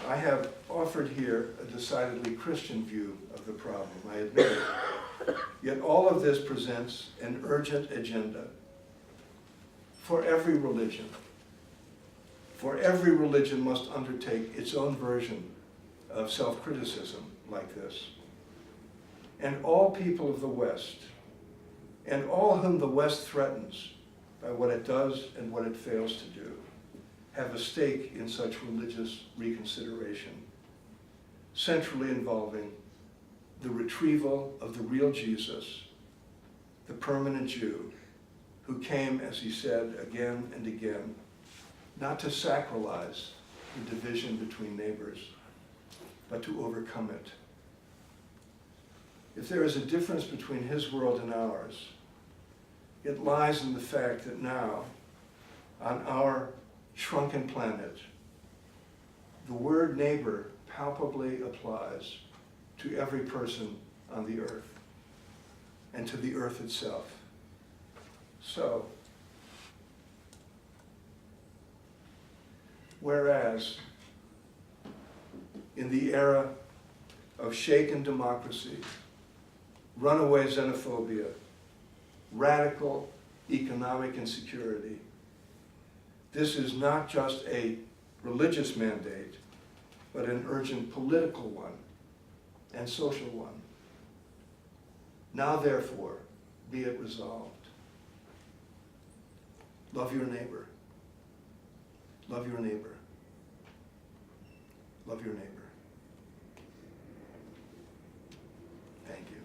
I have offered here a decidedly Christian view of the problem, I admit it. Yet all of this presents an urgent agenda for every religion. For every religion must undertake its own version of self-criticism like this. And all people of the West, and all whom the West threatens by what it does and what it fails to do, have a stake in such religious reconsideration, centrally involving the retrieval of the real Jesus, the permanent Jew, who came, as he said again and again, not to sacralize the division between neighbors, but to overcome it. If there is a difference between his world and ours, it lies in the fact that now, on our shrunken planet, the word neighbor palpably applies to every person on the earth and to the earth itself. So, whereas in the era of shaken democracy, runaway xenophobia, radical economic insecurity, this is not just a religious mandate, but an urgent political one and social one. Now, therefore, be it resolved Love your neighbor. Love your neighbor. Love your neighbor. Thank you.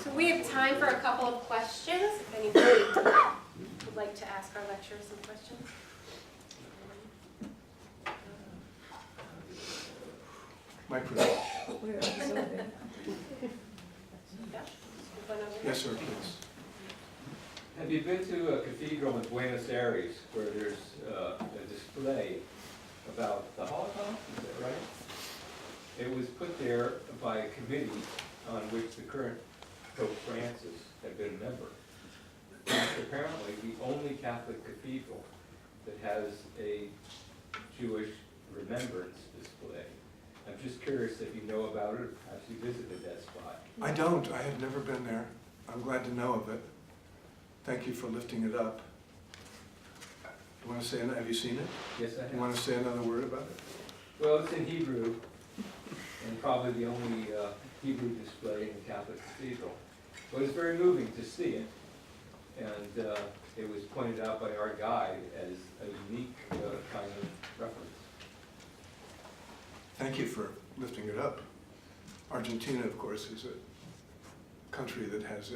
So we have time for a couple of questions. If anybody would like to ask our lecturers some questions. My privilege. Yeah? One over here. Yes, sir, please. Have you been to a cathedral in Buenos Aires where there's a display about the Holocaust? Is that right? It was put there by a committee on which the current Pope Francis had been a member. It's apparently the only Catholic cathedral that has a Jewish remembrance display. I'm just curious if you know about it, or perhaps you visited that spot. I don't. I have never been there. I'm glad to know of it. Thank you for lifting it up. You want to say, have you seen it? Yes, I have. You want to say another word about it? Well, it's in Hebrew, and probably the only Hebrew display in the Catholic cathedral. But it's very moving to see it, and it was pointed out by our guide as a unique kind of reference. Thank you for lifting it up. Argentina, of course, is a country that has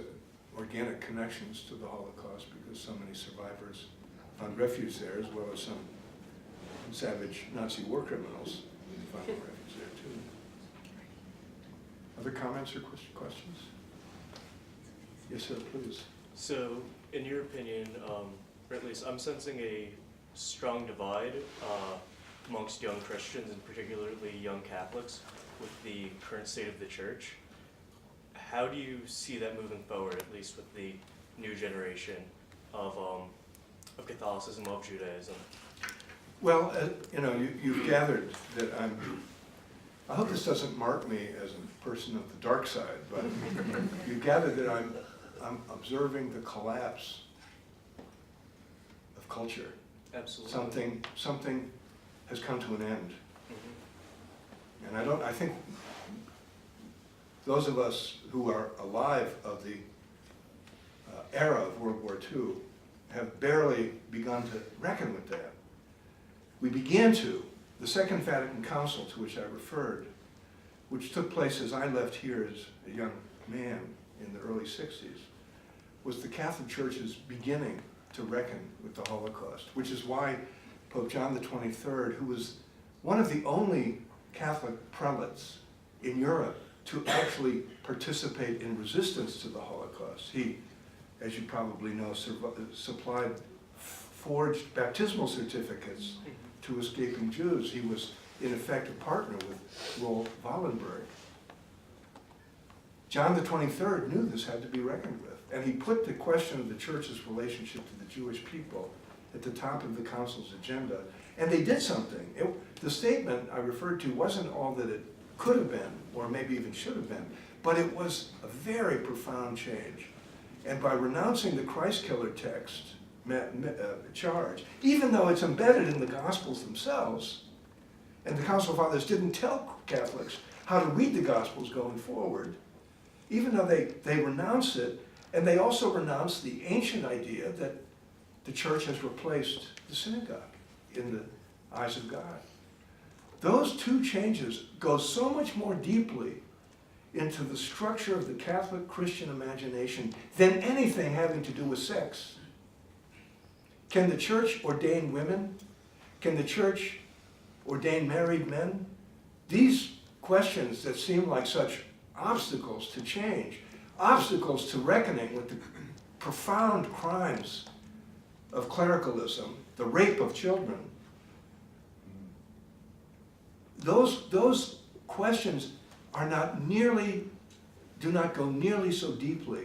organic connections to the Holocaust because so many survivors found refuge there, as well as some savage Nazi war criminals found refuge there too. Other comments or questions? Yes, sir, please. So, in your opinion, or at least I'm sensing a strong divide amongst young Christians, and particularly young Catholics, with the current state of the church. How do you see that moving forward, at least with the new generation of Catholicism, of Judaism? Well, you've gathered that I hope this doesn't mark me as a person of the dark side, but you've gathered that I'm observing the collapse of culture. Absolutely. Something has come to an end. Mm-hmm. And I think those of us who are alive of the era of World War II have barely begun to reckon with that. We began to. The Second Vatican Council, to which I referred, which took place as I left here as a young man in the early 60s, was the Catholic Church's beginning to reckon with the Holocaust, which is why Pope John the 23rd, who was one of the only Catholic prelates in Europe to actually participate in resistance to the Holocaust. He, as you probably know, supplied forged baptismal certificates to escaping Jews. He was, in effect, a partner with Roel Wallenberg. John the 23rd knew this had to be reckoned with, and he put the question of the Church's relationship to the Jewish people at the top of the Council's agenda, and they did something. The statement I referred to wasn't all that it could have been, or maybe even should have been, but it was a very profound change. And by renouncing the Christ killer text charge, even though it's embedded in the Gospels themselves, and the Council Fathers didn't tell Catholics how to read the Gospels going forward, even though they renounce it, and they also renounce the ancient idea that the Church has replaced the synagogue in the eyes of God. Those two changes go so much more deeply into the structure of the Catholic Christian imagination than anything having to do with sex. Can the Church ordain women? Can the Church ordain married men? These questions that seem like such obstacles to change, obstacles to reckoning with the profound crimes of clericalism, the rape of children, those questions are do not go nearly so deeply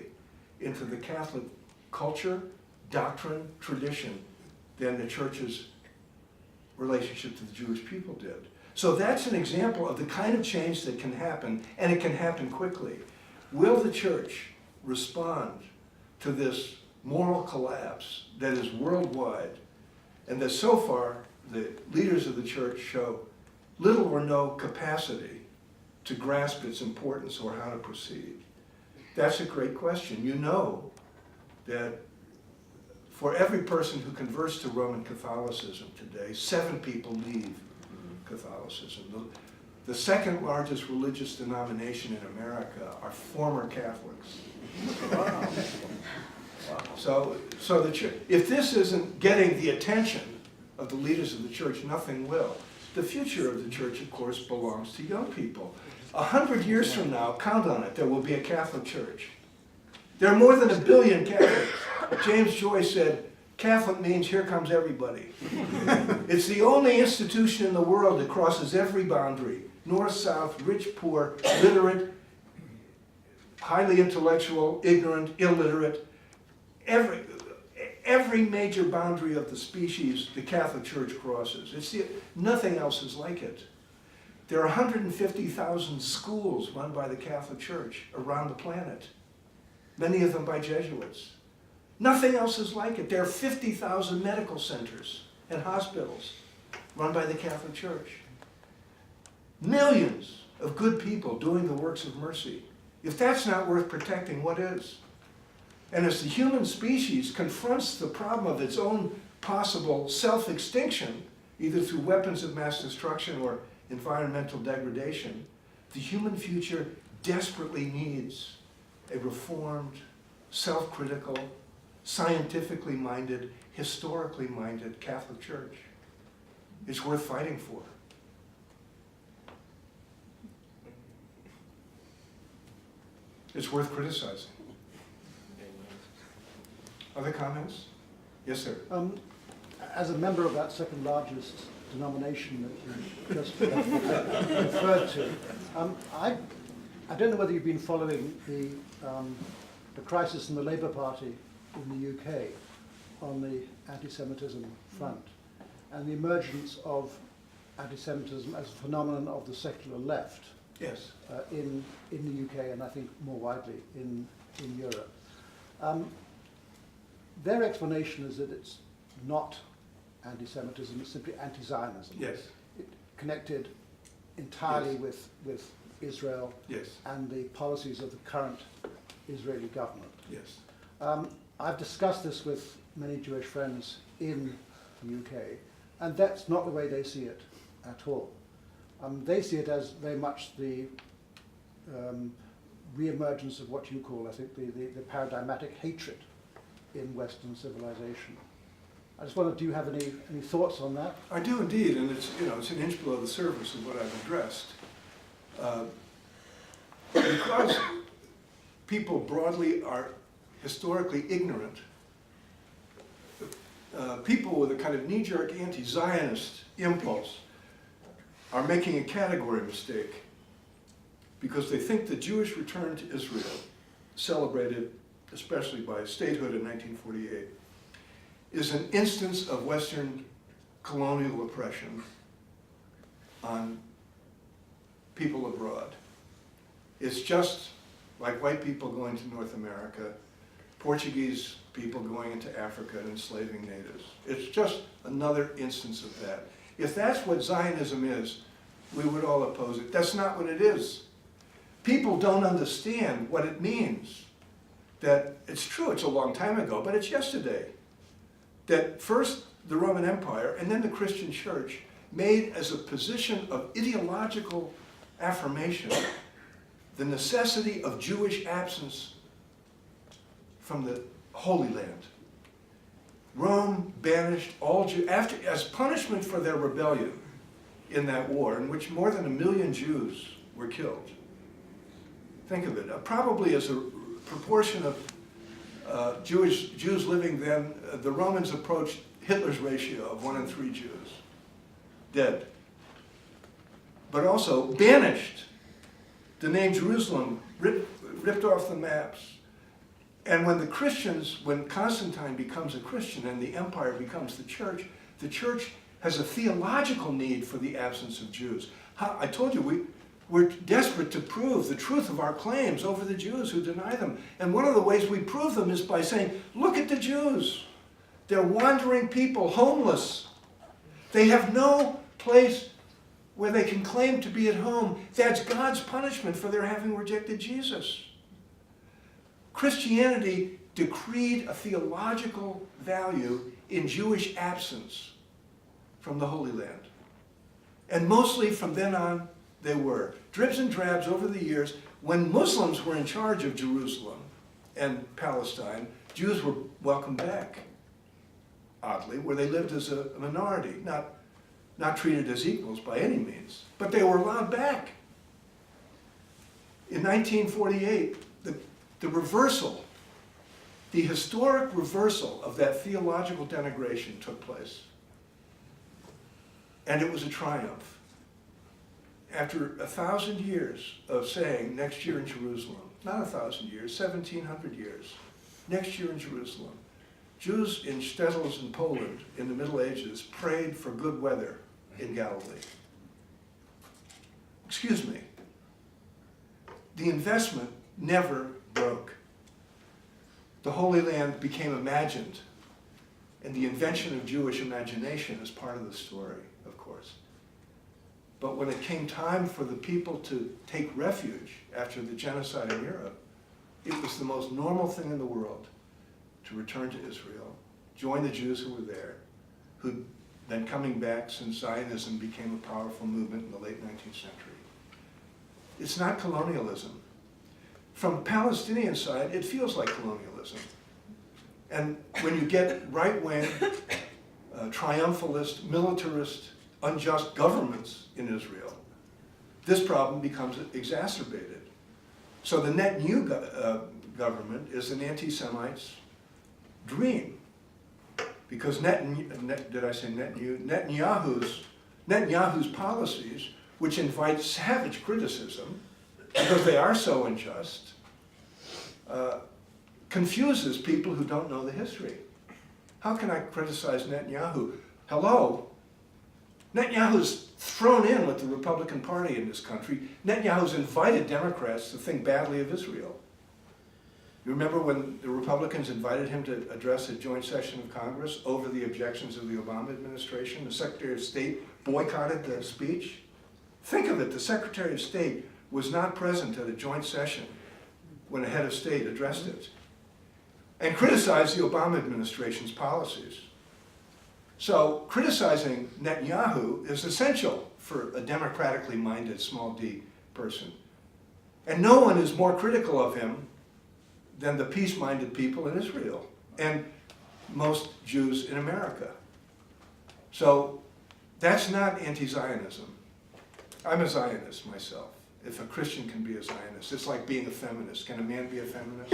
into the Catholic culture, doctrine, tradition than the Church's relationship to the Jewish people did. So that's an example of the kind of change that can happen, and it can happen quickly. Will the Church respond to this moral collapse that is worldwide, and that so far the leaders of the church show little or no capacity to grasp its importance or how to proceed? That's a great question. You know that for every person who converts to Roman Catholicism today, 7 people leave Catholicism. The second largest religious denomination in America are former Catholics. Wow. So the church, if this isn't getting the attention of the leaders of the church, nothing will. The future of the church, of course, belongs to young people. 100 years from now, count on it, there will be a Catholic church. There are more than 1 billion Catholics. James Joyce said, Catholic means here comes everybody. It's the only institution in the world that crosses every boundary. North, south, rich, poor, literate, highly intellectual, ignorant, illiterate. Every major boundary of the species, the Catholic Church crosses. Nothing else is like it. There are 150,000 schools run by the Catholic Church around the planet, many of them by Jesuits. Nothing else is like it. There are 50,000 medical centers and hospitals run by the Catholic Church. Millions of good people doing the works of mercy. If that's not worth protecting, what is? And as the human species confronts the problem of its own possible self-extinction, either through weapons of mass destruction or environmental degradation, the human future desperately needs a reformed, self-critical, scientifically minded, historically minded Catholic Church. It's worth fighting for. It's worth criticizing. Other comments? Yes, sir. As a member of that second largest denomination that you just referred to, I don't know whether you've been following the crisis in the Labour Party in the UK on the anti-Semitism front and the emergence of anti-Semitism as a phenomenon of the secular left. Yes. In the UK and I think more widely in Europe. Their explanation is that it's not anti-Semitism, it's simply anti-Zionism. Yes. It connected entirely Yes. with Israel Yes. and the policies of the current Israeli government. Yes. I've discussed this with many Jewish friends in the UK, and that's not the way they see it at all. They see it as very much the re-emergence of what you call, I think, the paradigmatic hatred in Western civilization. I just wondered, do you have any thoughts on that? I do indeed, and it's an inch below the surface of what I've addressed. Because people broadly are historically ignorant, people with a kind of knee-jerk anti-Zionist impulse are making a category mistake because they think the Jewish return to Israel, celebrated especially by statehood in 1948, is an instance of Western colonial oppression on people abroad. It's just like white people going to North America, Portuguese people going into Africa and enslaving natives. It's just another instance of that. If that's what Zionism is, we would all oppose it. That's not what it is. People don't understand what it means. That it's true, it's a long time ago, but it's yesterday. That first the Roman Empire and then the Christian Church made as a position of ideological affirmation the necessity of Jewish absence from the Holy Land. Rome banished all Jews, as punishment for their rebellion in that war, in which more than 1 million Jews were killed. Think of it, probably as a proportion of Jews living then, the Romans approached Hitler's ratio of 1 in 3 Jews dead. But also banished. The name Jerusalem ripped off the maps. And when the Christians, when Constantine becomes a Christian and the empire becomes the church has a theological need for the absence of Jews. I told you, We're desperate to prove the truth of our claims over the Jews who deny them. And one of the ways we prove them is by saying, look at the Jews. They're wandering people, homeless. They have no place where they can claim to be at home. That's God's punishment for their having rejected Jesus. Christianity decreed a theological value in Jewish absence from the Holy Land. And mostly from then on, they were. Dribs and drabs over the years, when Muslims were in charge of Jerusalem and Palestine, Jews were welcomed back, oddly, where they lived as a minority, not treated as equals by any means, but they were allowed back. In 1948, the reversal, the historic reversal of that theological denigration took place. And it was a triumph. After 1,000 years of saying, next year in Jerusalem, not 1,000 years, 1,700 years, next year in Jerusalem, Jews in shtetls in Poland in the Middle Ages prayed for good weather in Galilee. Excuse me. The investment never broke. The Holy Land became imagined, and the invention of Jewish imagination is part of the story, of course. But when it came time for the people to take refuge after the genocide in Europe, it was the most normal thing in the world to return to Israel, join the Jews who were there, who'd been coming back since Zionism became a powerful movement in the late 19th century. It's not colonialism. From the Palestinian side, it feels like colonialism. And when you get right-wing, triumphalist, militarist, unjust governments in Israel, this problem becomes exacerbated. So the Netanyahu government is an anti-Semite's dream. Because Netanyahu's policies, which invite savage criticism, because they are so unjust, confuses people who don't know the history. How can I criticize Netanyahu? Hello? Netanyahu's thrown in with the Republican Party in this country. Netanyahu's invited Democrats to think badly of Israel. You remember when the Republicans invited him to address a joint session of Congress over the objections of the Obama administration? The Secretary of State boycotted the speech. Think of it, the Secretary of State was not present at a joint session when a head of state addressed it, and criticized the Obama administration's policies. So criticizing Netanyahu is essential for a democratically minded small d person. And no one is more critical of him than the peace-minded people in Israel and most Jews in America. So that's not anti-Zionism. I'm a Zionist myself. If a Christian can be a Zionist, it's like being a feminist. Can a man be a feminist?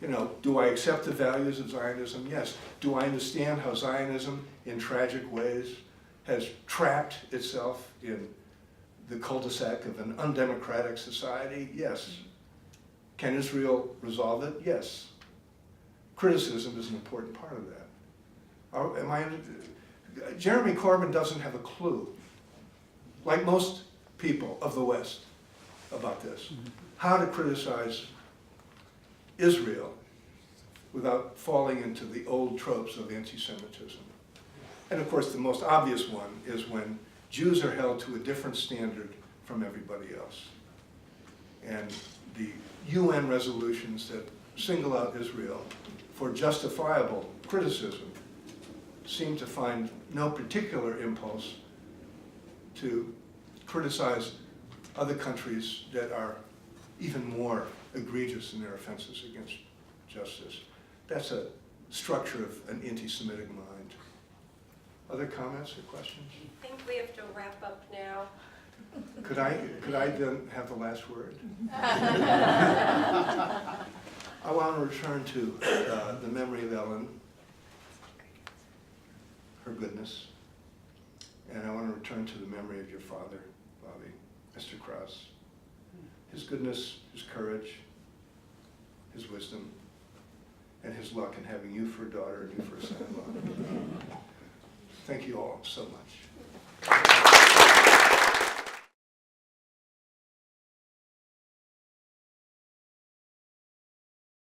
You know, do I accept the values of Zionism? Yes. Do I understand how Zionism, in tragic ways, has trapped itself in the cul-de-sac of an undemocratic society? Yes. Can Israel resolve it? Yes. Criticism is an important part of that. Jeremy Corbyn doesn't have a clue, like most people of the West, about this. How to criticize Israel without falling into the old tropes of anti-Semitism. And of course, the most obvious one is when Jews are held to a different standard from everybody else. And the UN resolutions that single out Israel for justifiable criticism seem to find no particular impulse to criticize other countries that are even more egregious in their offenses against justice. That's a structure of an anti-Semitic mind. Other comments or questions? I think we have to wrap up now. Could I then have the last word? I want to return to the memory of Ellen, her goodness, and I want to return to the memory of your father, Bobby, Mr. Krause. His goodness, his courage, his wisdom, and his luck in having you for a daughter and you for a son-in-law. Thank you all so much.